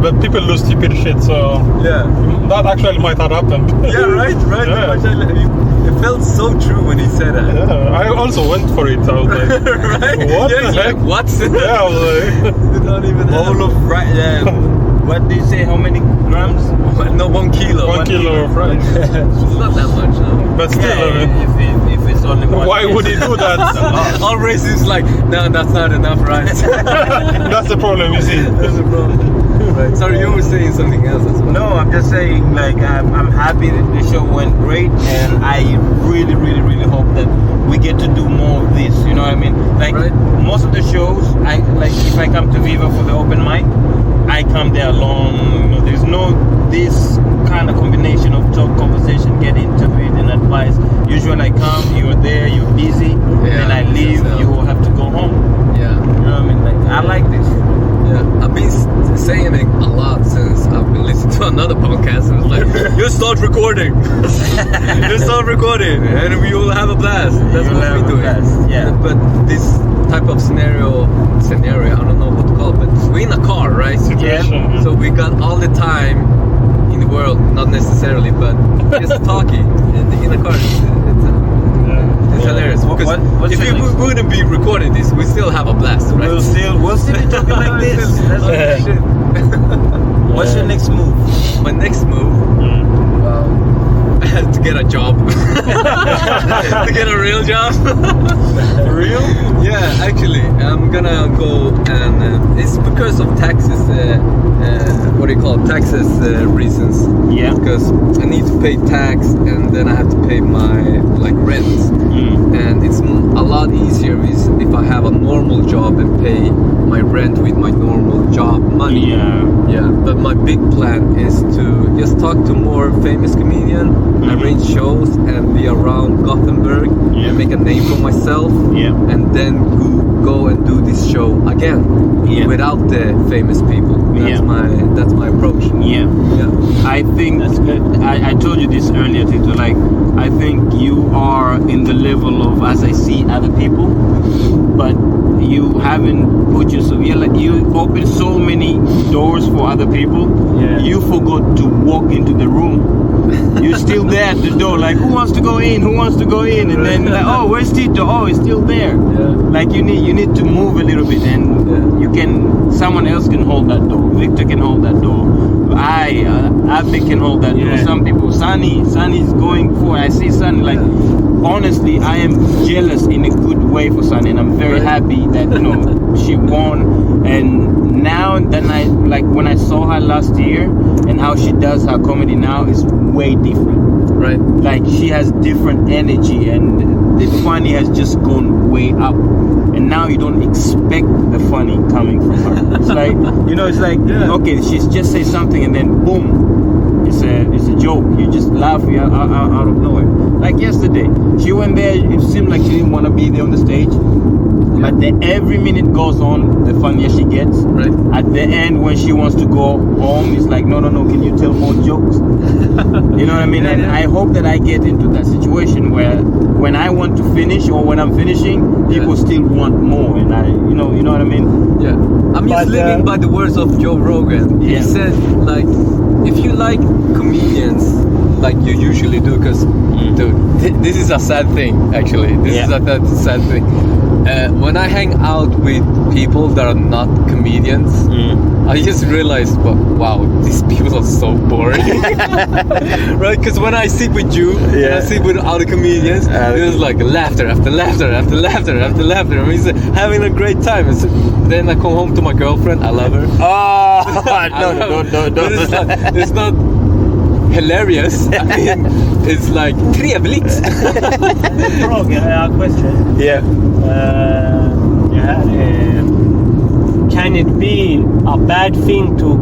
But people do stupid shit, so Yeah. that actually might have happened. Yeah, right. Yeah. It felt so true when he said that. Yeah, I also went for it. I was like, Right? What Yeah, the he's heck? like, what? yeah, I was like, You don't even have. All of rice. What did you say? How many grams? No, 1 kilo. 1 kilo of rice. It's not that much, no. But still, I mean, if it's only one. why would he do that? All racists like, no, that's not enough rice. That's the problem, you see. That's the problem. Right. Sorry, you were saying something else as well. No, I'm just saying, like, I'm happy that the show went great, and I really, really, really hope that we get to do more of this. You know what I mean? Like, Right. most of the shows, if I come to Viva for the open mic, I come there alone. You know, there's no this kind of combination of talk, conversation, get into it, and advice. Usually, I come, you're there, you're busy, and I leave, that's you will have to go home. Yeah. You know what I mean? Like, I like this. Yeah, I've been saying it a lot since I've been listening to another podcast. And it's like, you start recording, you start recording, and we will have a blast. That's You'll what have we're a doing. blast, yeah. But this type of scenario, I don't know what to call it, but we're in a car, right? Situation. So we got all the time in the world, not necessarily, but just talking in a car. It's hilarious. Because what's if your we next- wouldn't be recording this, we still have a blast, right? We'll still be talking like this. That's Okay. shit. What's your next move? My next move, to get a job, to get a real job. Real? Yeah, actually, I'm gonna go and it's because of taxes. What do you call it? Taxes reasons. Yeah. Because I need to pay tax, and then I have to pay my rent. And it's a lot easier if I have a normal job and pay my rent with my normal job money. Yeah, but my big plan is to just talk to more famous comedians, arrange shows, and be around Gothenburg and make a name for myself. Yeah. And then go and do this show again without the famous people. That's my approach. Yeah. Yeah. I think That's good. I told you this earlier, Tito. Like, I think you are in the level of as I see other people, but you haven't put yourself. You open so many doors for other people. Yeah. You forgot to walk into the room. You're still there at the door, like, who wants to go in? Who wants to go in? And then, like, oh, where's Tito? Oh, he's still there. Yeah. Like, you need to move a little bit, and someone else can hold that door. Victor can hold that door. Abby can hold that door. Yeah. Some people, Sunny's going for. I see Sunny. Like, honestly, I am jealous in a good way for Sunny, and I'm very happy that she won. And now then when I saw her last year and how she does her comedy now is way different. Right. Like, she has different energy, and the funny has just gone way up. And now you don't expect the funny coming from her. It's like, it's like, okay, she's just say something and then boom, it's a joke. You just laugh out of nowhere. Like yesterday, she went there. It seemed like she didn't want to be there on the stage. But every minute goes on, the funnier she gets. Right. At the end, when she wants to go home, it's like, no, can you tell more jokes? You know what I mean? And I hope that I get into that situation where when I want to finish or when I'm finishing, people still want more. And you know what I mean? Yeah. I'm just living by the words of Joe Rogan. He said, like, if you like comedians like you usually do, because dude, this is a sad thing, actually. This is a sad thing. When I hang out with people that are not comedians, I just realized, wow, these people are so boring. Right? Because when I sit with you, and I sit with other comedians, there's like laughter after laughter after laughter after laughter. I mean, it's having a great time. Then I come home to my girlfriend. I love her. No. It's not hilarious. I mean, it's like trevligt. Frog, a question. Yeah. Can it be a bad thing to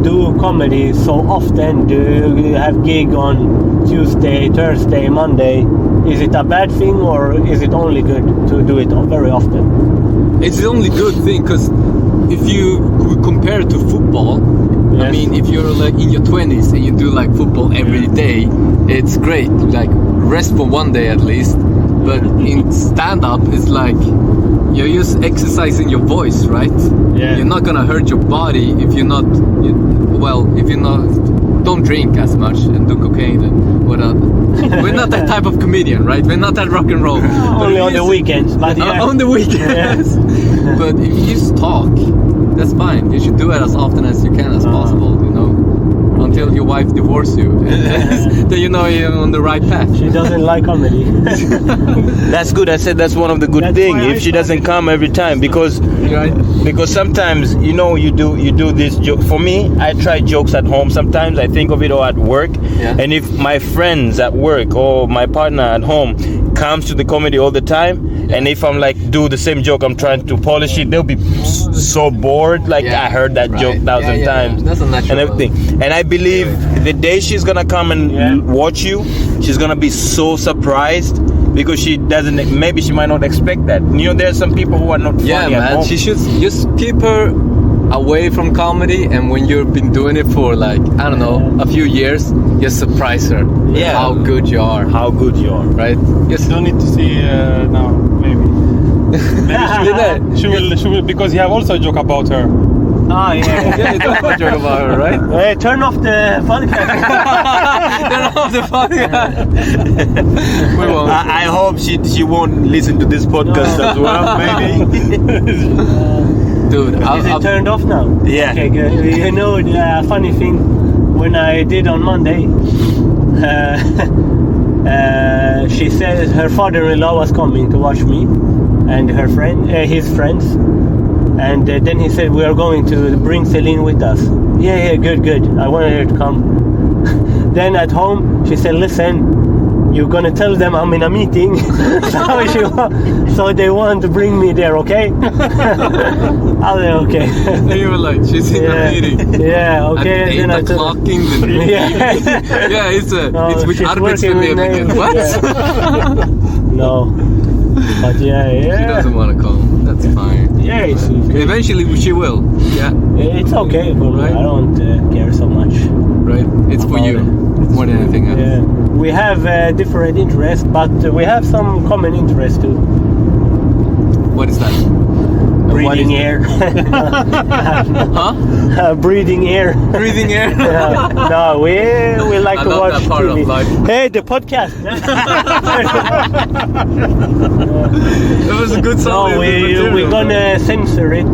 do comedy so often? Do you have gig on Tuesday, Thursday, Monday? Is it a bad thing or is it only good to do it very often? It's the only good thing, because if you compare it to football, I mean, if you're like in your 20s and you do like football every day, it's great. Like rest for one day at least. But in stand-up, it's like you're just exercising your voice, right? Yeah. You're not gonna hurt your body if you're not. Don't drink as much and do cocaine and whatnot. We're not that type of comedian, right? We're not that rock and roll. Only on the weekends, but on the weekends. But if you just talk, that's fine. You should do it as often as you can as possible, you know, until your wife divorces you. Then you know you're on the right path. She doesn't like comedy. That's good. I said that's one of the good things. If she doesn't come every time, because sometimes you do this joke. For me, I try jokes at home. Sometimes I think of it or at work. Yeah. And if my friends at work or my partner at home comes to the comedy all the time, and if I'm like do the same joke, I'm trying to polish it, they'll be so bored. Like I heard that joke 1,000 times. That's a natural. And everything. And I believe the day she's gonna come and watch you, she's gonna be so surprised because she doesn't. Maybe she might not expect that. You know, there's some people who are not funny at home. She should just keep her away from comedy, and when you've been doing it for like, I don't know, a few years, just surprise her. Yeah. How good you are. How good you are. Right? You don't need to see now, maybe. She will, because you have also a joke about her. Ah, yeah. You don't have a joke about her, right? Hey, turn off the podcast. Turn off the podcast. We won't. I hope she won't listen to this podcast as well. Maybe. Dude, Is it turned off now? Yeah. Okay, good. You know, the funny thing, when I did on Monday, she said her father-in-law was coming to watch me and her friend, his friends, and then he said we are going to bring Celine with us. Yeah, good. I wanted her to come. Then at home, she said, listen, you're gonna tell them I'm in a meeting, so they want to bring me there, okay? I said, okay. And you were like, she's in a meeting. Yeah, okay. At 8 o'clock in the morning. Yeah, it's with she's Arbetsförmedlingen. What? No. But She doesn't want to come. That's fine. Yeah, it's okay. Eventually she will. Yeah. It's okay, but Right. I don't care so much. Right. It's for you more than anything else. Yeah. We have different interests, but we have some common interests too. What is that? Breathing air. Huh? Breathing air. Breathing air. No, we like I to love watch that part TV. of life. Hey, the podcast. It was a good song. No, we're gonna censor it.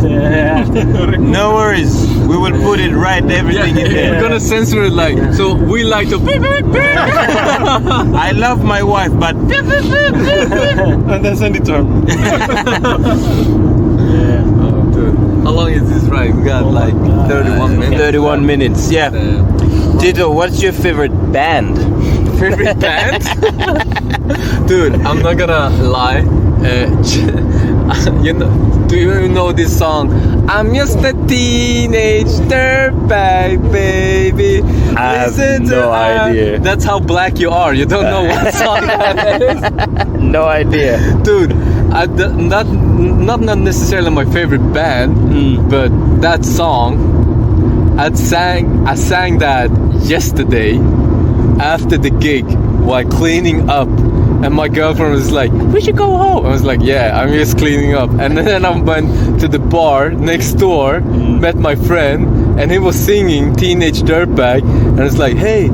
No worries. We will put it right. Everything in We're there. gonna censor it like so. We like to. I love my wife, but And then send it to her. Oh, dude. How long is this ride? We got like 31 minutes. 31 minutes. Yeah. Tito, what's your favorite band? Favorite band? Dude, I'm not gonna lie. do you know this song? I'm just a teenage dirtbag, baby. I have Listen to no idea. That's how black you are. You don't know what song that is. No idea. Dude, not necessarily my favorite band, but that song, I sang that yesterday after the gig while cleaning up, and my girlfriend was like, "We should go home." I was like, "Yeah, I'm just cleaning up." And then I went to the bar next door, met my friend, and he was singing Teenage Dirtbag, and I was like, "Hey,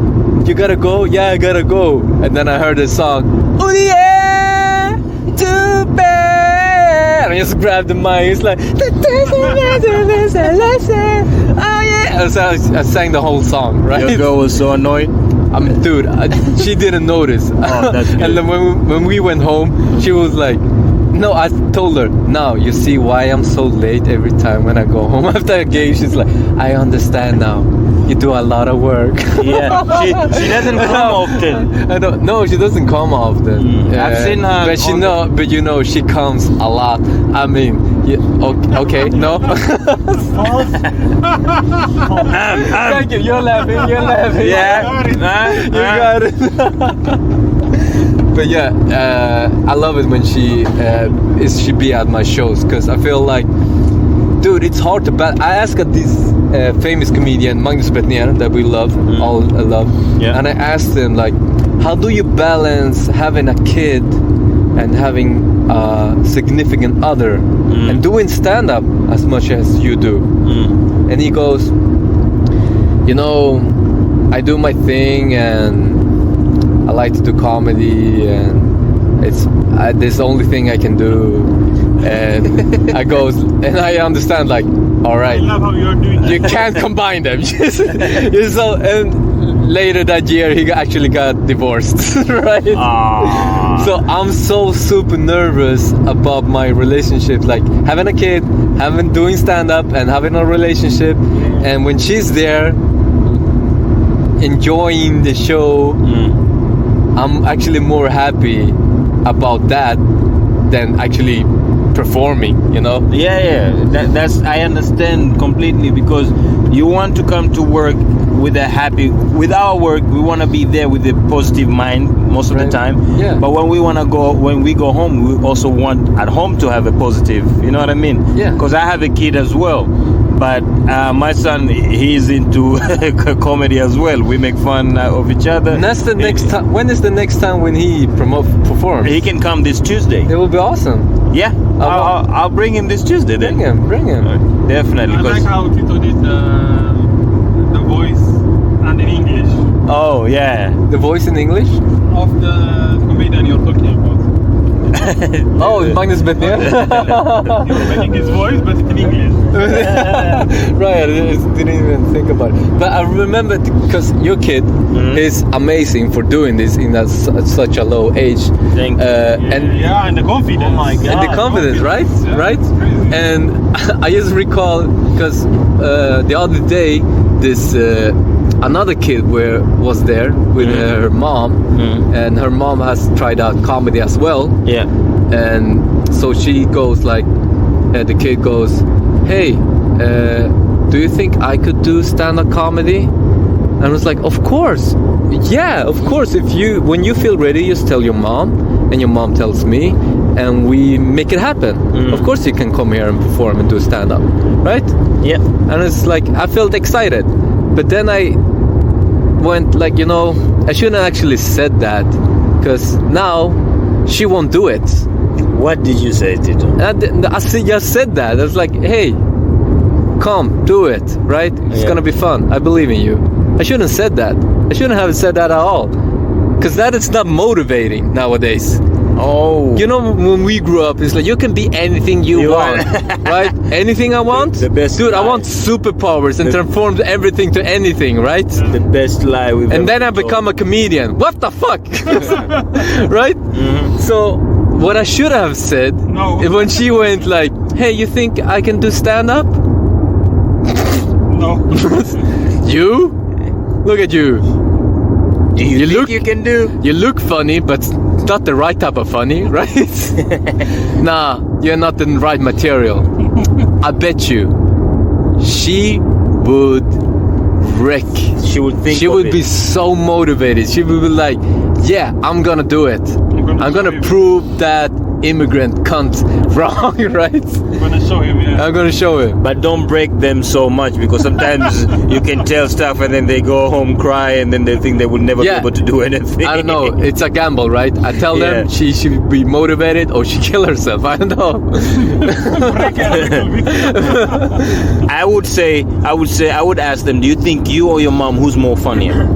you gotta go?" "Yeah, I gotta go." And then I heard the song, "Oh yeah, too bad." And I just grabbed the mic. It's like, "Oh yeah." So I sang the whole song, right? Your girl was so annoyed. I mean, dude, she didn't notice. Oh, that's good. And then when we went home, she was like, no, I told her, now you see why I'm so late every time when I go home after a game. She's like, I understand now. You do a lot of work. Yeah, she doesn't come often. I don't. No, she doesn't come often. I've seen her But she she comes a lot. I mean, okay, no. Thank you. You're laughing. Yeah. You got it. But yeah, I love it when she be at my shows, because I feel like, dude, it's hard to balance. I asked this famous comedian Magnus Betnér that we love, all love, and I asked him, like, how do you balance having a kid and having a significant other and doing stand-up as much as you do? And he goes, you know, I do my thing and I like to do comedy, and it's this is the only thing I can do. And I understand, like, all right, I love how you're doing you can't combine them. So, and later that year he actually got divorced, right? So I'm so super nervous about my relationship, like having a kid, doing stand-up, and having a relationship. And when she's there enjoying the show, I'm actually more happy about that than actually performing, you know? Yeah. That's I understand completely, because you want to come to work with our work, we want to be there with a positive mind most of the time. Yeah. But when we go home, we also want at home to have a positive. You know what I mean? Yeah. Because I have a kid as well. But my son, he's into comedy as well. We make fun of each other. And that's the next time. When is the next time when he performs? He can come this Tuesday. It will be awesome. Yeah, I'll bring him this Tuesday then. Bring him. Definitely. I like how Tito did the voice and in English Oh yeah. The voice in English? of the comedian you're talking about. Oh, Magnus Betnér. You're making his voice, but it's in English. Right, I didn't even think about it. But I remember, because your kid is amazing for doing this at such a low age. Thank you. And the confidence. Oh my God. And the confidence, right? Yeah, Right? it's crazy. And I just recall, because the other day, this another kid was there with her mom, and her mom has tried out comedy as well. Yeah. And so she goes like, the kid goes, hey, do you think I could do stand-up comedy? And I was like, of course. Yeah, of course. When you feel ready, just tell your mom, and your mom tells me, and we make it happen. Of course you can come here and perform and do stand-up, right? Yeah. And it's like, I felt excited. But then I went like, I shouldn't actually said that, because now she won't do it. What did you say, Tito? And I just said that. I was like, hey, come, do it, right? It's gonna be fun. I believe in you. I shouldn't have said that. I shouldn't have said that at all, because that is not motivating nowadays. Oh. When we grew up, it's like, you can be anything you want, right? Anything I want? The best Dude, I lie. want superpowers and transform everything to anything, right? The best lie we've And ever then I told. become a comedian. What the fuck? Right? So what I should have said, No. when she went like, hey, you think I can do stand-up? No. You? Look at you. Do you think look- you can do? You look funny, but not the right type of funny, right? Nah, you're not the right material. I bet you she would wreck. She would think She of would it. be so motivated. She would be like, yeah, I'm gonna do it. I'm gonna show him. prove that immigrant cunt wrong, right? I'm gonna show him. Yeah. I'm gonna show him. But don't break them so much, because sometimes you can tell stuff and then they go home cry and then they think they will never be able to do anything. I don't know. It's a gamble, right? I tell Yeah. them she should be motivated or she kill herself. I don't know. Break it a little bit. I would ask them, do you think you or your mom, who's more funnier?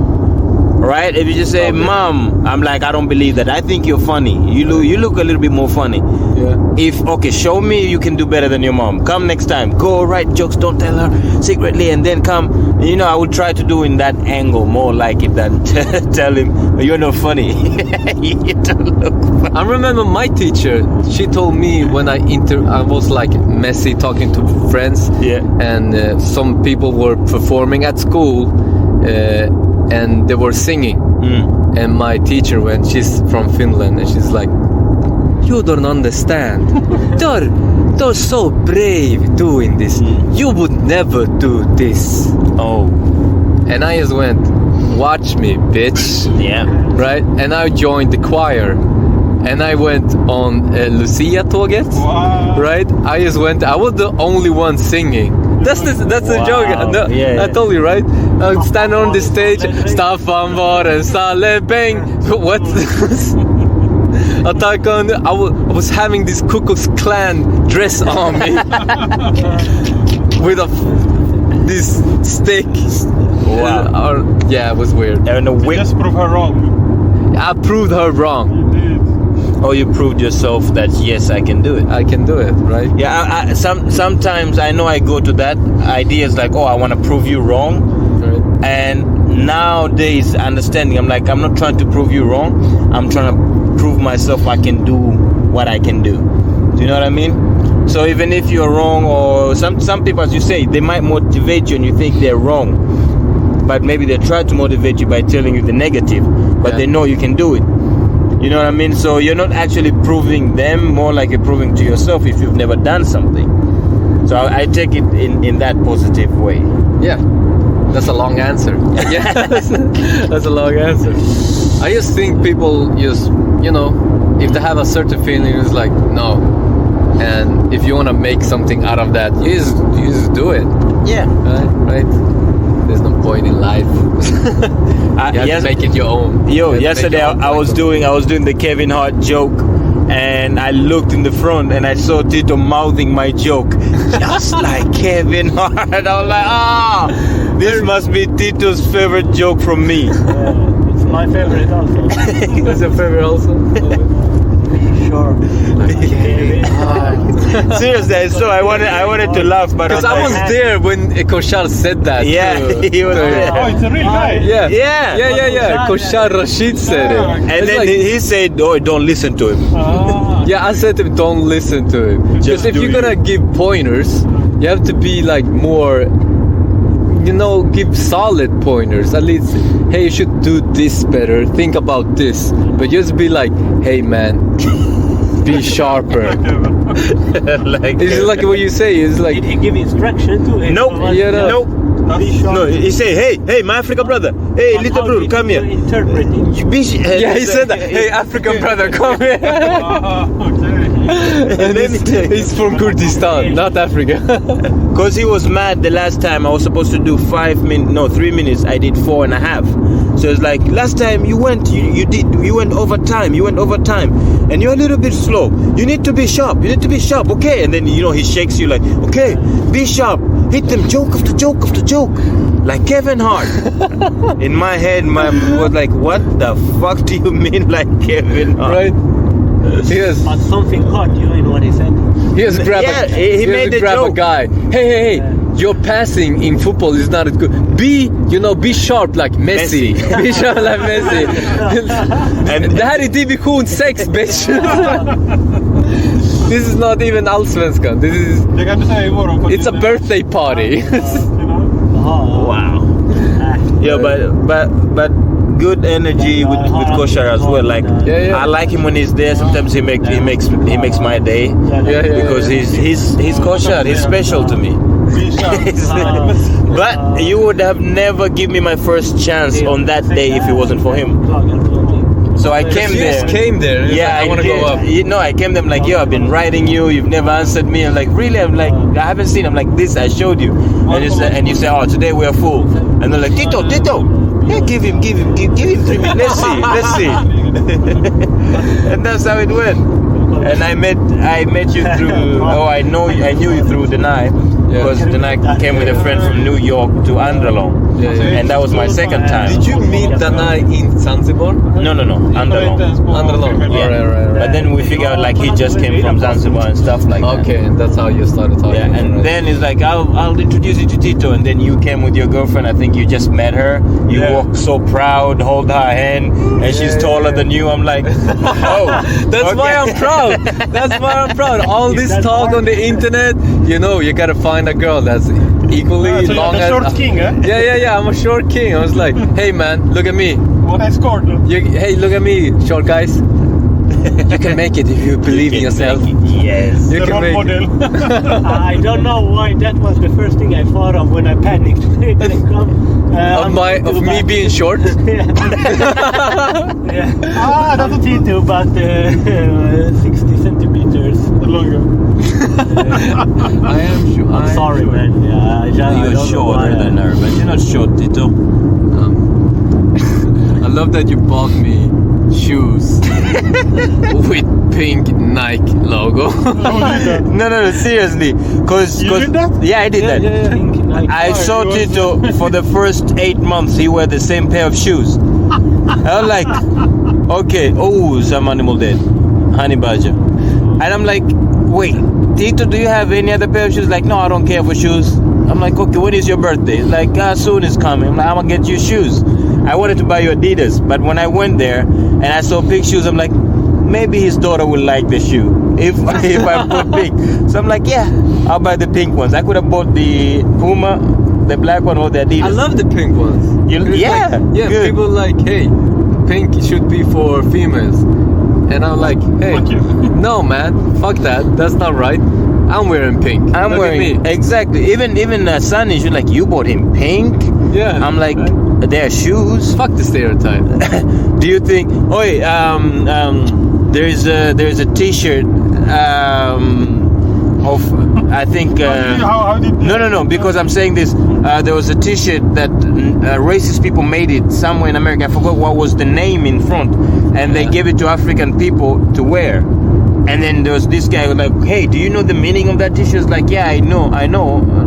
Right? If you just say, Mom, I'm like, I don't believe that. I think you're funny. You look a little bit more funny. Yeah. Okay, show me you can do better than your mom. Come next time. Go write jokes. Don't tell her secretly, and then come. I would try to do in that angle more like it than tell him you're not funny. You don't look funny. I remember my teacher. She told me when I was like messy talking to friends. Yeah. And some people were performing at school, and they were singing. And my teacher, when she's from Finland, and she's like, "You don't understand. They're so brave doing this. You would never do this." Oh, And I just went, "Watch me, bitch." yeah. Right? And I joined the choir. And I went on Lucia-tåget. Wow. Right? I just went. I was the only one singing. That's the Wow. joke. No, Yeah. I told you, right? I would stand on the stage. Staffan var en sallebäng. What? I was having this Ku Klux Klan dress on me with this stick. Wow. Yeah, it was weird. And a whip. Just prove her wrong. I proved her wrong. You did. Oh, you proved yourself that yes, I can do it. I can do it, right? Yeah, sometimes I know I go to that ideas like, oh, I want to prove you wrong. Right. And nowadays, understanding, I'm like, I'm not trying to prove you wrong. I'm trying to prove myself I can do what I can do. Do you know what I mean? So even if you're wrong, or some people, as you say, they might motivate you and you think they're wrong, but maybe they try to motivate you by telling you the negative, but Yeah. they know you can do it. You know what I mean? So you're not actually proving them, more like you're proving to yourself if you've never done something. So I take it in that positive way. Yeah. That's a long answer. Yeah. That's a long answer. I just think people just, if they have a certain feeling, it's like, no. And if you want to make something out of that, you just do it. Yeah. Right? There's no point in life. You have to make it your own. You have to Yesterday make your own I was doing the Kevin Hart joke, and I looked in the front and I saw Tito mouthing my joke just like Kevin Hart. I was like, this must be Tito's favorite joke from me. It's my favorite also. That's your favorite also? Sure. Seriously, so I wanted to laugh, but Because I was there when Koshar said that. Yeah, too. he was there. Oh, it's a real guy. Yeah. Yeah. Koshar Rashid said it. And And It's then like- he said, "Oh, don't listen to him." Ah. Yeah, I said to him, don't listen to him. Because Just if do you're gonna you. give pointers, you have to be like more, give solid pointers. At least, hey, you should do this better. Think about this. But just be like, hey, man, be sharper. Like, It's like what you say. It's like, Did he give instruction to him? nope, Yeah, no. nope. Be sure. No, he said, "Hey, my African brother. Hey, But little how bro, did come you here." interpret it? You be- yeah, he said that. Hey, African brother, come here. Okay. And he's from Kurdistan, not Africa. Because he was mad the last time I was supposed to do 3 minutes. I did 4.5. So it's like last time you went over time, and you're a little bit slow. You need to be sharp. Okay, and then he shakes you like, okay, be sharp. Hit them joke after joke after joke, like Kevin Hart. In my head, my was like, what the fuck do you mean like Kevin Hart? Right? But something caught you in what he said. He has grabbed he made the grab a joke. guy. Hey, your passing in football is not as good. Be sharp like Messi. Be sharp like Messi. And Det här är division 6, bitch. This is not even Allsvenskan. This is Det kan du säga imorgon. på it's a din- birthday party. You know? Oh, wow. ah. Yeah, but good energy with kosher as well. Like I like him when he's there. Sometimes he makes my day because he's kosher. He's special to me. But you would have never given me my first chance on that day if it wasn't for him. So I came You there. just came there. Yeah, I want to go up. I came there. I'm like, yo, I've been writing you. You've never answered me. I'm like, really? I'm like, I haven't seen. I'm like, this I showed you. And you say, oh, today we are full. And they're like, Tito. Yeah, give him 3 minutes. Let's see. And that's how it went. And I met you through. I knew you through the night. Because then I came with a friend from New York to Andalong. And that was my second time. Did you meet Danai in Zanzibar? No, Andalong. Yeah. Right. But then we figured out like he just came from Zanzibar and stuff like that. Okay, and that's how you started talking. Yeah, and then it's like I'll introduce you to Tito, and then you came with your girlfriend. I think you just met her. You walk so proud, hold her hand, and she's taller than you. I'm like, oh, that's why I'm proud. That's why I'm proud. All this talk on the internet, you gotta find a girl that's equally So long you're the as. short king, eh? Yeah. I'm a short king. I was like, hey man, look at me. What I scored. Hey, look at me, short guys. You can make it if you believe in yourself. Yes. You The can role make it. model. I don't know why that was the first thing I thought of when I panicked. Of me being short. Yeah. That's Tito, but 60 centimeters Longer. I am sure. I'm sorry, man. Yeah, I don't you're know shorter why. than her, but you're not short, Tito. I love that you bought me shoes with pink Nike logo. No, seriously. You did that? Yeah, I did that. I saw Tito for the first 8 months. He wore the same pair of shoes. I was like, okay, some animal dead, honey badger, and I'm like, wait, Tito, do you have any other pair of shoes? Like, no, I don't care for shoes. I'm like, okay, when is your birthday? It's like, soon is coming. I'm like, I'm gonna get you shoes. I wanted to buy you Adidas, but when I went there and I saw pink shoes, I'm like, maybe his daughter will like the shoe if I put pink. So I'm like, yeah, I'll buy the pink ones. I could have bought the Puma, the black one, or the Adidas. I love the pink ones. Yeah, good. People like, hey, pink should be for females, and I'm like, hey, Fuck you. no man, fuck that. That's not right. I'm wearing pink. I'm Look wearing at me. exactly. Even Sunny, she's like, you bought him pink. Yeah. I'm like, they're shoes. Fuck the stereotype. Do you think? There's a T-shirt of I think. How did No. Because I'm saying this. There was a T-shirt that racist people made it somewhere in America. I forgot what was the name in front, and they gave it to African people to wear. And then there was this guy who was like, hey, do you know the meaning of that T-shirt? Like, yeah, I know.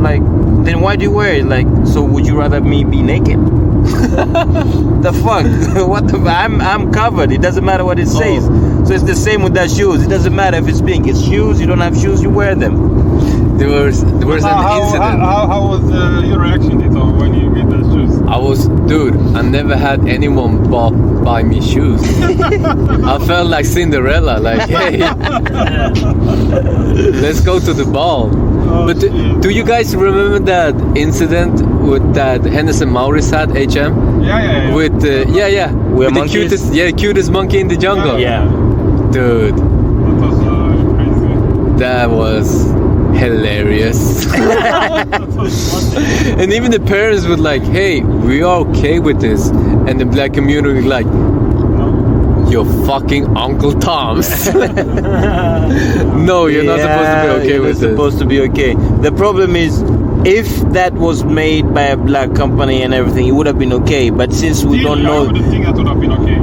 Like, then why do you wear it? Like, so would you rather me be naked? The fuck? What the? I'm covered. It doesn't matter what it says. So it's the same with that shoes. It doesn't matter if it's pink. It's shoes. You don't have shoes. You wear them. There was an incident. How was your reaction, Tito, when you get those shoes? I never had anyone buy me shoes. I felt like Cinderella, like, hey, let's go to the ball. But do you guys remember that incident with that Henderson Maurice had, HM? Yeah. With We're with the monkeys? cutest monkey in the jungle. Yeah. Dude, That was crazy. that was hilarious. And even the parents were like, hey, we are okay with this. And the black community like, you're fucking Uncle Tom's. No, you're not supposed to be okay you're with not this. supposed to be okay. The problem is, if that was made by a black company and everything, it would have been okay. But since we don't I know, would think that would have been okay.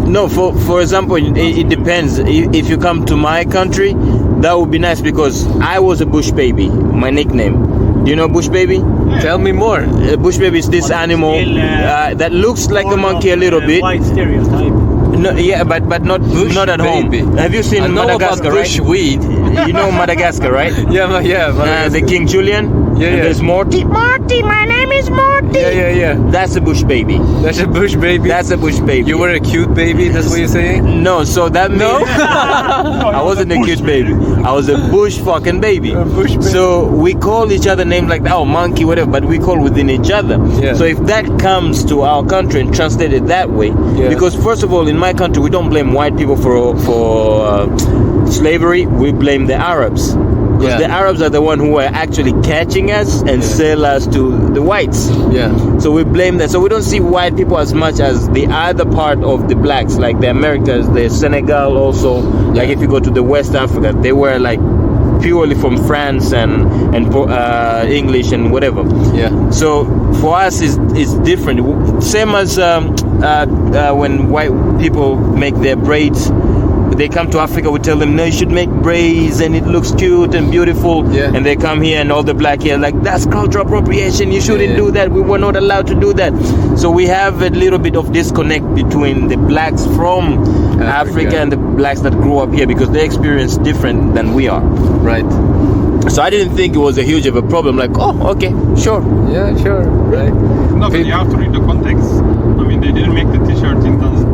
no. For example, it depends. If you come to my country, that would be nice because I was a bush baby. My nickname. Do you know bush baby? Tell me more. Bush baby is this animal that looks like a monkey a little bit. White stereotype. No, yeah, but not Bush at baby. home. Have you seen I know Madagascar, about bush right? weed. You know Madagascar, right? Yeah. The King Julian. Yeah, And yeah. there's Morty. Morty, my name is Morty. Yeah. That's a bush baby. That's a bush baby. That's a bush baby. You were a cute baby. That's what you're saying. No, so that means I wasn't a cute baby. I was a bush fucking baby. A bush baby. So we call each other names like that, oh monkey, whatever, but we call within each other. Yeah. So if that comes to our country and translated that way, Yeah. because first of all, in my country, we don't blame white people for slavery. We blame the Arabs. Because Yeah. the Arabs are the one who are actually catching us and sell us to the whites. Yeah. So we blame that. So we don't see white people as much as the other part of the blacks, like the Americans, the Senegal also. Like if you go to the West Africa, they were like purely from France and English and whatever. Yeah. So for us, it's different. Same as when white people make their braids. They come to Africa, we tell them, no, you should make braids and it looks cute and beautiful. Yeah. And they come here and all the black hair, like, that's cultural appropriation. You shouldn't do that. We were not allowed to do that. So we have a little bit of disconnect between the blacks from Africa and the blacks that grew up here because they experience different than we are. Right. So I didn't think it was a huge of a problem. Like, oh, okay, sure. Yeah, sure. Right. No, but you have to read the context. I mean, they didn't make the T-shirt in Tanzania.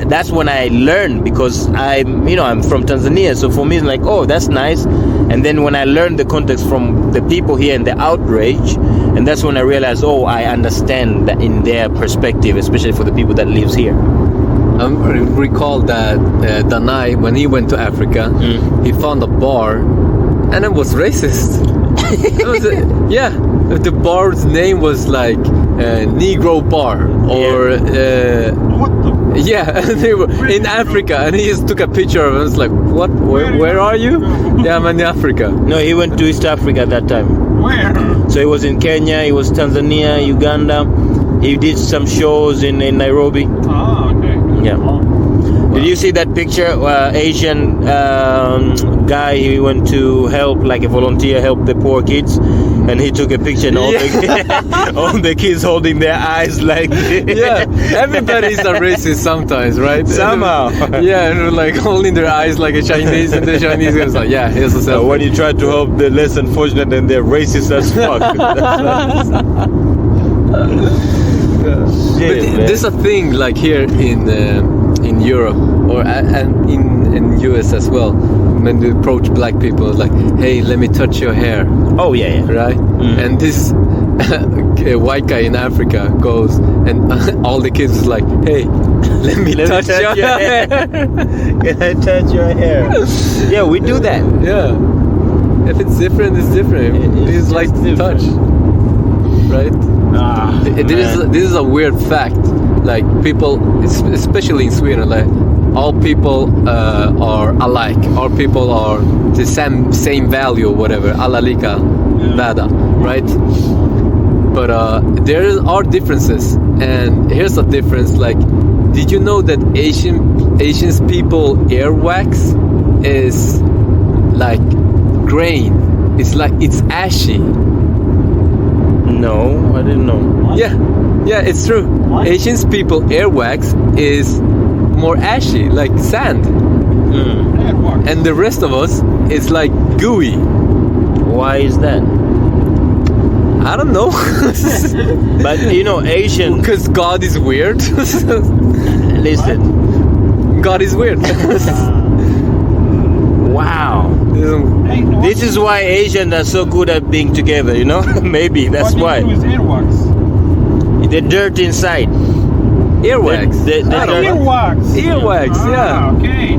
That's when I learned because I'm from Tanzania. So for me, it's like, oh, that's nice. And then when I learned the context from the people here and the outrage, and that's when I realized, oh, I understand that in their perspective, especially for the people that lives here. I recall that Danai, when he went to Africa, he found a bar, and it was racist. It was the bar's name was like Negro Bar or What the? and they were in Africa, and he just took a picture of it. I was like, what? Where are you? Yeah, I'm in Africa. No, he went to East Africa at that time. Where? So he was in Kenya, he was Tanzania, Uganda. He did some shows in Nairobi. Ah, okay. Yeah. Did you see that picture? Asian guy, he went to help, like a volunteer, help the poor kids, and he took a picture and all the kids holding their eyes like Everybody's a racist sometimes, right? Somehow. And like holding their eyes like a Chinese, and the Chinese guy's like, yeah, here's a selfie. When you try to help the less unfortunate, and they're racist as fuck. But there's a thing like here in Europe or and in US as well. When we approach black people, like, hey, let me touch your hair. Oh yeah. Right? And this white guy in Africa goes, and all the kids is like, hey, let me touch your hair. Can I touch your hair? Yeah, we do that. Yeah. If it's different, it's different. It's like touch. Right? This is a weird fact. Like people, especially in Sweden, like all people are alike. All people are the same value or whatever. Alla lika värda, right? But there are differences, and here's a difference. Like, did you know that Asians people earwax is like grain? It's like it's ashy. No, I didn't know. Yeah, it's true. What? Asians people earwax is more ashy, like sand, and the rest of us is like gooey. Why is that? I don't know. But Asian. Because God is weird. Listen. God is weird. Wow. This is why Asians are so good at being together, Maybe that's why. What do you do with earwax? The dirt inside. Earwax. The dirt. Earwax. Earwax, yeah. Okay.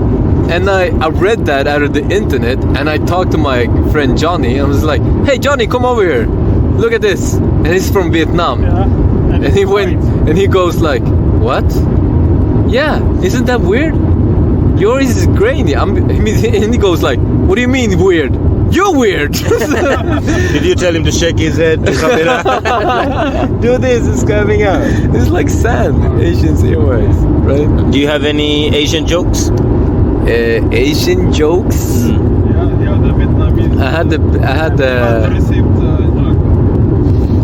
And I read that out of the internet, and I talked to my friend Johnny, and I was like, hey Johnny, come over here. Look at this. And he's from Vietnam. Yeah. And he went, and he goes like, what? Yeah, isn't that weird? Yours is grainy. And he goes like, what do you mean weird? You're weird. Did you tell him to shake his head to come it out? Do this, it's coming out. It's like sand. Asians earwax, right? Do you have any Asian jokes? Asian jokes? Yeah, the Vietnamese. I had the received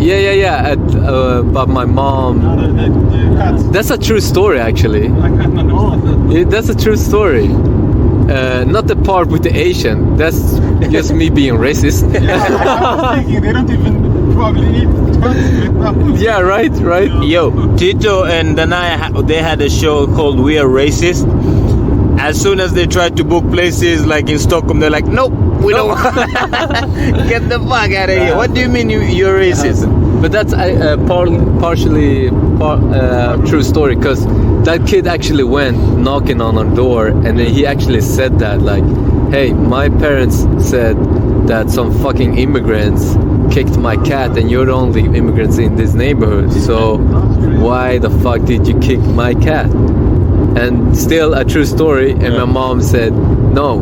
Yeah. But my mom. The cats. That's a true story, actually. I can't understand. Yeah, that's a true story. Not the part with the Asian. That's just me being racist. I was thinking they don't even probably eat cats. Yeah, right. Yo, Tito and Danai, they had a show called We Are Racist. As soon as they tried to book places like in Stockholm, they're like, nope, we don't want. Get the fuck out of here. What do you mean you're racist? But that's partially true story, because that kid actually went knocking on our door, and then he actually said that, like, hey, my parents said that some fucking immigrants kicked my cat, and you're the only immigrants in this neighborhood, so why the fuck did you kick my cat? And still a true story, and my mom said, no,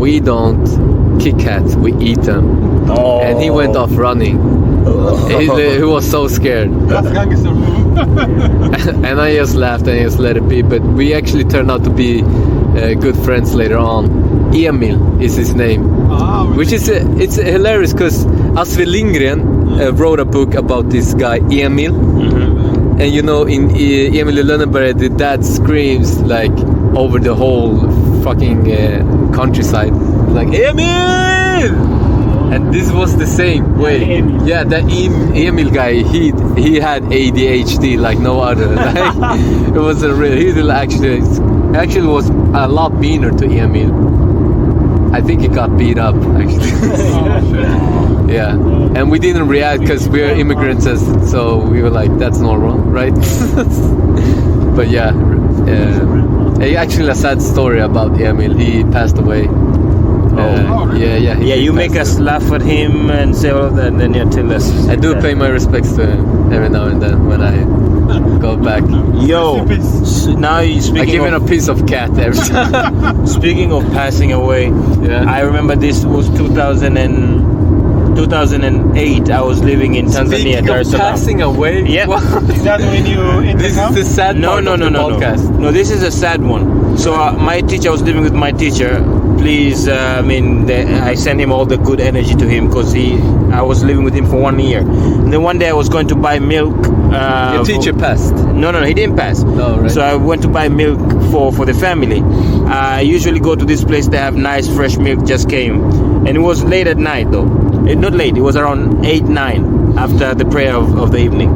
we don't kick cats, we eat them. Oh. And he went off running. He was so scared. That's gangster move. And I just laughed and just let it be. But we actually turned out to be good friends later on. Emil is his name. Which is it's hilarious, because Astrid Lindgren wrote a book about this guy Emil. And you know, in Emil in Lönneberg, the dad screams like over the whole fucking countryside, like Emil! And this was the same way. Yeah, that Emil guy, he had ADHD like no other. Like, it was a real. He actually was a lot meaner to Emil. I think he got beat up actually. Yeah, and we didn't react because we're immigrants, so we were like, that's normal, right? But yeah, actually a sad story about Emil. He passed away. Yeah. You make us laugh at him and say all that, and then you tell us. I do pay my respects to him every now and then when I go back. Yo, now you speaking. I give him a piece of cat every time. Speaking of passing away, yeah. I remember this was 2008. I was living in Tanzania, Speaking Dar es of Salaam. passing away. Yeah. Is that when you This is the sad part of the podcast. No, this is a sad one. So my teacher, I was living with my teacher. Please, I sent him all the good energy to him, because I was living with him for 1 year. And then one day I was going to buy milk. Your teacher passed. No, he didn't pass. Oh, right. So I went to buy milk for the family. I usually go to this place. They have nice fresh milk. Just came, and it was late at night though. Not late. It was around 8-9 after the prayer of the evening.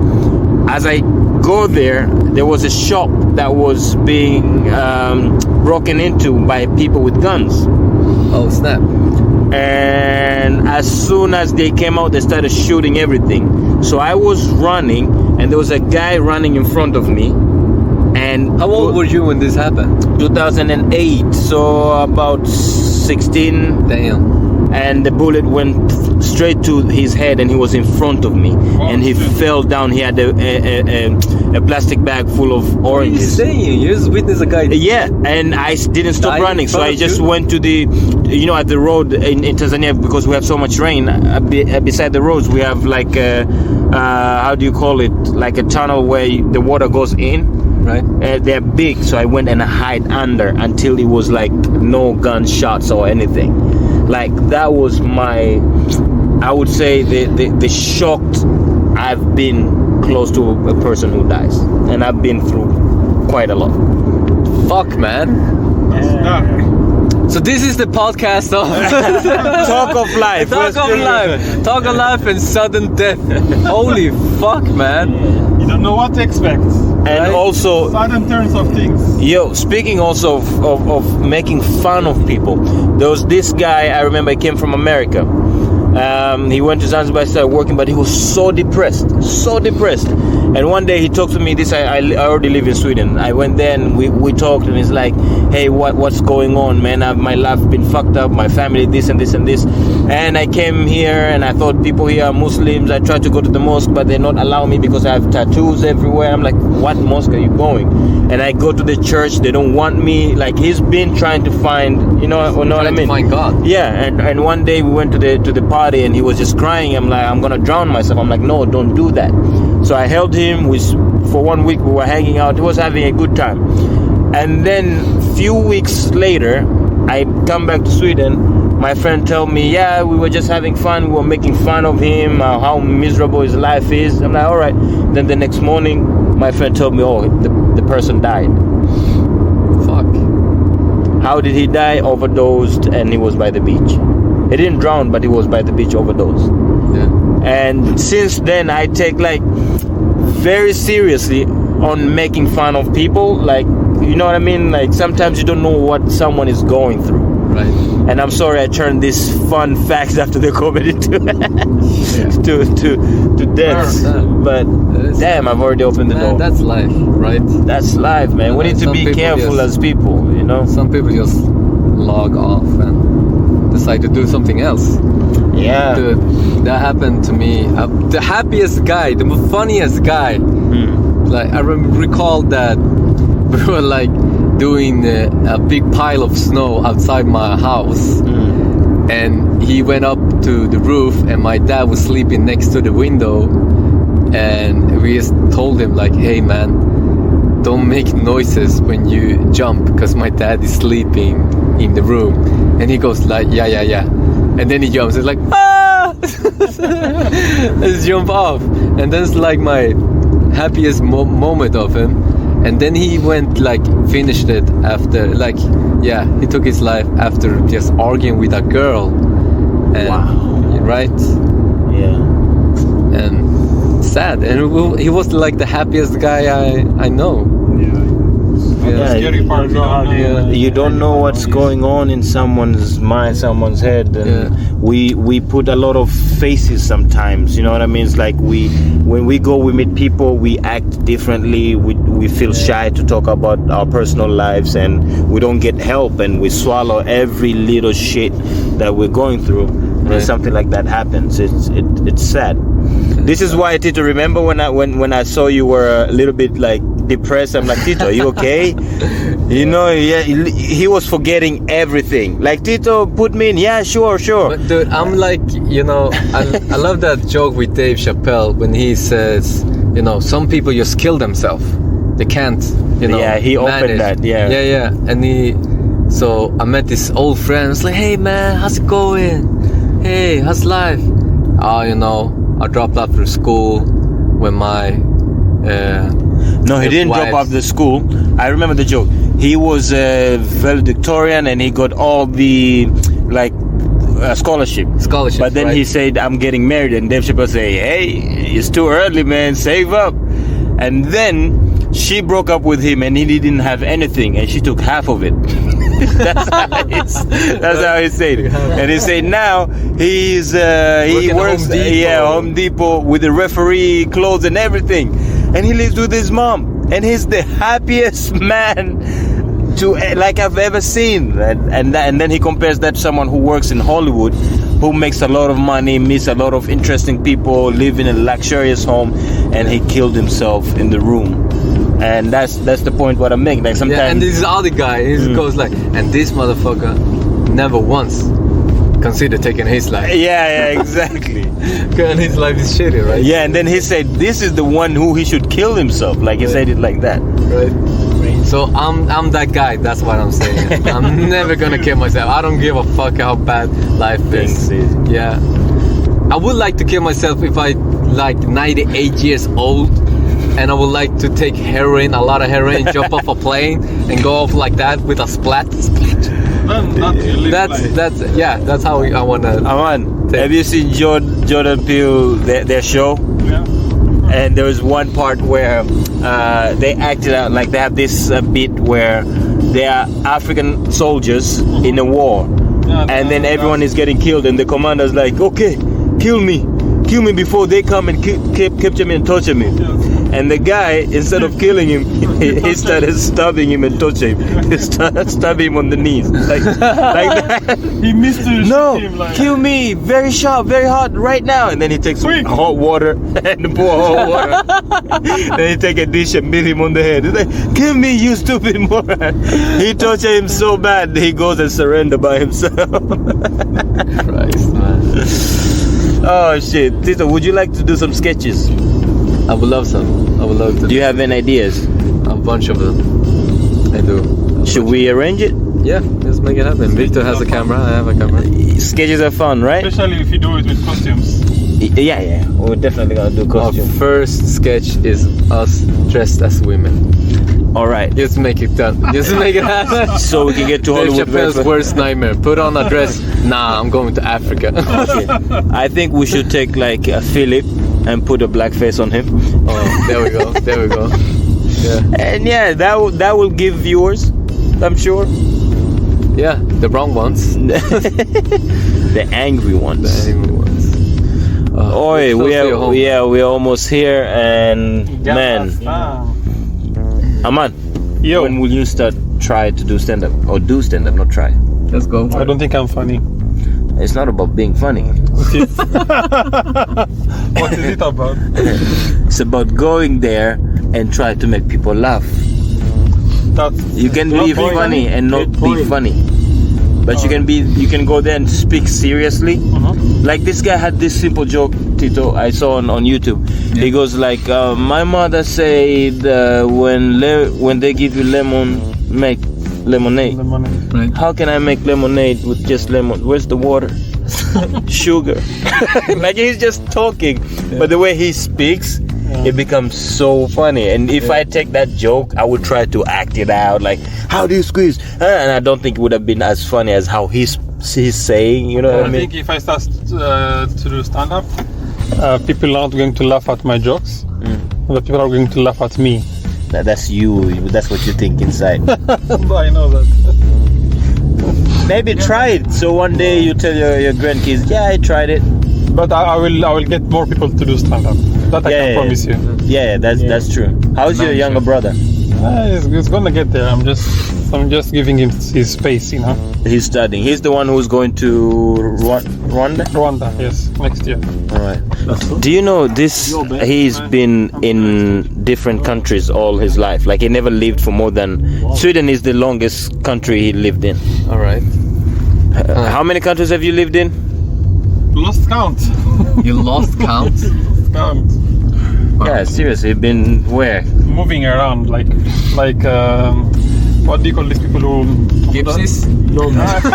As I go there was a shop that was being broken into by people with guns. Oh snap! And as soon as they came out, they started shooting everything. So I was running, and there was a guy running in front of me. And how old were you when this happened? 2008, so about 16. Damn. And the bullet went straight to his head, and he was in front of me, and he fell down. He had a plastic bag full of oranges. What are you saying? You just witnessed a guy. Yeah, and I didn't stop running, so I just went to the, at the road in Tanzania, because we have so much rain. Beside the roads, we have like how do you call it? Like a tunnel where the water goes in. Right. They're big, so I went and hid under until it was like no gunshots or anything. Like that was I would say the shocked I've been close to a person who dies, and I've been through quite a lot. Fuck, man. So this is the podcast of Talk of life. Talk of life and sudden death. Holy fuck, man. You don't know what to expect. And right? Also sudden turns of things. Yo, speaking also of making fun of people, there was this guy, I remember, he came from America. He went to Zanzibar, started working, but he was so depressed. And one day he talked to me. I already live in Sweden. I went there and we talked, and he's like, hey, what's going on, man? My life been fucked up, my family, this and this and this. And I came here and I thought people here are Muslims. I tried to go to the mosque, but they're not allowing me because I have tattoos everywhere. I'm like, what mosque are you going? And I go to the church, they don't want me. Like, he's been trying to find, you know what I mean? To find God. Yeah, and one day we went to the party and he was just crying. I'm like, I'm gonna drown myself. I'm like, no, don't do that. So I held him. For 1 week we were hanging out. He was having a good time. And then few weeks later, I come back to Sweden, my friend told me, yeah, we were just having fun. We were making fun of him, how miserable his life is. I'm like, all right. Then the next morning, my friend told me, oh, the person died. Fuck. How did he die? Overdosed, and he was by the beach. He didn't drown, but he was by the beach, overdosed. Yeah. And since then, I take like very seriously on making fun of people. Like, you know what I mean? Like, sometimes you don't know what someone is going through. Right. And I'm sorry I turned these fun facts after the comedy to deaths. But damn, I've already opened the door. That's life, right? That's life, man. We need to be careful as people, you know? Some people just log off and decide to do something else. Yeah. Dude, that happened to me. The happiest guy, the funniest guy. Like, I recall that we were like doing a big pile of snow outside my house, and he went up to the roof, and my dad was sleeping next to the window, and we just told him like, hey man, don't make noises when you jump, because my dad is sleeping in the room. And he goes like, yeah, and then he jumps. It's like, ah! Let's jump off. And that's like my happiest moment of him. And then he went like finished it after, like, yeah, he took his life after just arguing with a girl. And, wow. Right? Yeah. And sad. And he was like the happiest guy I know. Yeah, scary part. You don't know what's going on in someone's mind, someone's head, and we put a lot of faces sometimes. You know what I mean? It's like when we go, we meet people, we act differently. We feel shy to talk about our personal lives, and we don't get help, and we swallow every little shit that we're going through. And something like that happens. It's sad. This is why, Tito, remember when I saw you were a little bit like depressed, I'm like, Tito, are you okay? You know, yeah, he was forgetting everything. Like, Tito, put me in. Yeah, sure. But dude, I'm like, you know, I love that joke with Dave Chappelle when he says, you know, some people just kill themselves. They can't, you know. Yeah, he opened that. Yeah. And so I met this old friend. I was like, hey man, how's it going? Hey, how's life? Oh, you know, I dropped out of school when my no, he didn't drop out of the school. I remember the joke. He was valedictorian, and he got all the like scholarships. But then he said, "I'm getting married," and Dave Chappelle say, "Hey, it's too early, man. Save up." And then she broke up with him, and he didn't have anything, and she took half of it. That's how he said it. And he said now he works Home Depot with the referee clothes and everything, and he lives with his mom, and he's the happiest man like I've ever seen. And then he compares that to someone who works in Hollywood, who makes a lot of money, meets a lot of interesting people, live in a luxurious home, and he killed himself in the room. And that's the point what I'm making. Like sometimes. Yeah, and this other guy, he goes like, and this motherfucker never once considered taking his life. Yeah, exactly. And his life is shitty, right? Yeah, and then he said this is the one who he should kill himself. Like he said it like that. Right. So I'm that guy. That's what I'm saying. I'm never gonna kill myself. I don't give a fuck how bad life is. Yeah. I would like to kill myself if I like 98 years old. And I would like to take heroin, a lot of heroin, jump off a plane and go off like that with a splat. That's how I wanna. Aman, have you seen Jordan Peele their show? Yeah. And there was one part where they acted out like they have this bit where they are African soldiers in a war, and then everyone is getting killed, and the commander's like, okay, kill me before they come and capture me and torture me. And the guy, instead of killing him, he started stabbing him and torturing him. He started stabbing him on the knees, like that. He missed to No, shoot him, like, kill me, very sharp, very hot, right now. And then he takes some hot water and pour hot water. Then he take a dish and beat him on the head. He's like, kill me, you stupid moron. He tortured him so bad, he goes and surrender by himself. Christ, man. Oh shit, Tito, would you like to do some sketches? I would love some. I would love to. Do you have any ideas? A bunch of them. I do. Should we arrange it? Yeah, let's make it happen. Victor has a camera, I have a camera. Sketches are fun, right? Especially if you do it with costumes. Yeah. We're definitely gonna do Our costume. first sketch is us dressed as women. All right. Just make it done. Just make it happen. So we can get to Dave Hollywood. Chappelle's very worst nightmare. Put on a dress. Nah, I'm going to Africa. Okay. I think we should take like a Philip and put a black face on him. Oh, there we go. There we go. Yeah. And yeah, that will give viewers, I'm sure. Yeah, the wrong ones. The angry ones. The angry ones. Oi, we're almost here, and man, Aman, Yo, when will you try to do stand up, or do stand up, not try? Let's go. I don't think I'm funny. It's not about being funny. What is it about? It's about going there and try to make people laugh. You can be funny and not be funny. But you can go there and speak seriously. Like this guy had this simple joke, Tito, I saw on YouTube. Yeah. He goes like, my mother said when they give you lemon, make lemonade. Right. How can I make lemonade with just lemon? Where's the water? Sugar. Like he's just talking, but the way he speaks, it becomes so funny. And if I take that joke, I would try to act it out, like, how do you squeeze? And I don't think it would have been as funny as how he's saying, you know what I mean? I think if I start to do stand-up, people are not going to laugh at my jokes, but people are going to laugh at me. That's you. That's what you think inside. I know that. Maybe try it. So one day you tell your grandkids, yeah, I tried it. But I will get more people to do stand-up. That I can promise you. Yeah, that's true. How's your younger brother? He's gonna get there. I'm just giving him his space, you know. He's studying. He's the one who's going to Rwanda? Rwanda, yes, next year. All right. Do you know this? He's been in different countries all his life. Like he never lived for more than... Sweden is the longest country he lived in. All right. How many countries have you lived in? Lost count. You lost count? Lost count. Yeah, seriously, you've been where? Moving around, like what do you call these people who... Gypsies? Nomads.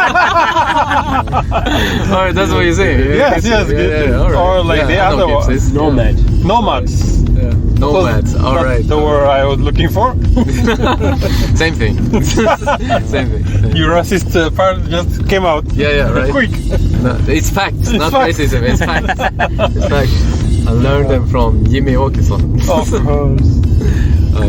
Alright, that's what you say. Yes, Yeah, all right. Or like the other one. gypsies. Nomads. Yeah. Nomads, alright. That's the word I was looking for. Same thing. Same thing. Your racist part just came out. Yeah, right. Quick. No, it's facts, not fact. racism. It's facts. It's facts. I learned them from Jimmy Åkesson. Of course.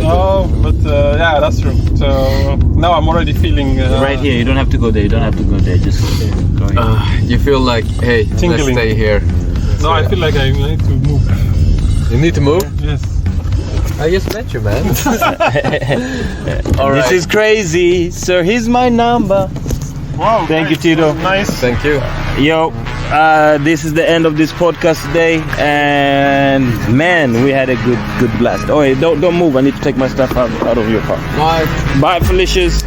No, but yeah, that's true. So now I'm already feeling... Right here, you don't have to go there. You don't have to go there. Just go here. You feel like, hey, Tingling. let's stay here. No, I feel like I need to move. You need to move? Yes. I just met you, man. All right. This is crazy. Sir, here's my number. Wow. Thank you, Tito. Nice. Thank you. Yo, this is the end of this podcast today, and man, we had a good blast. Oh, hey, don't move. I need to take my stuff out of your car. Bye. Bye, Felicia's.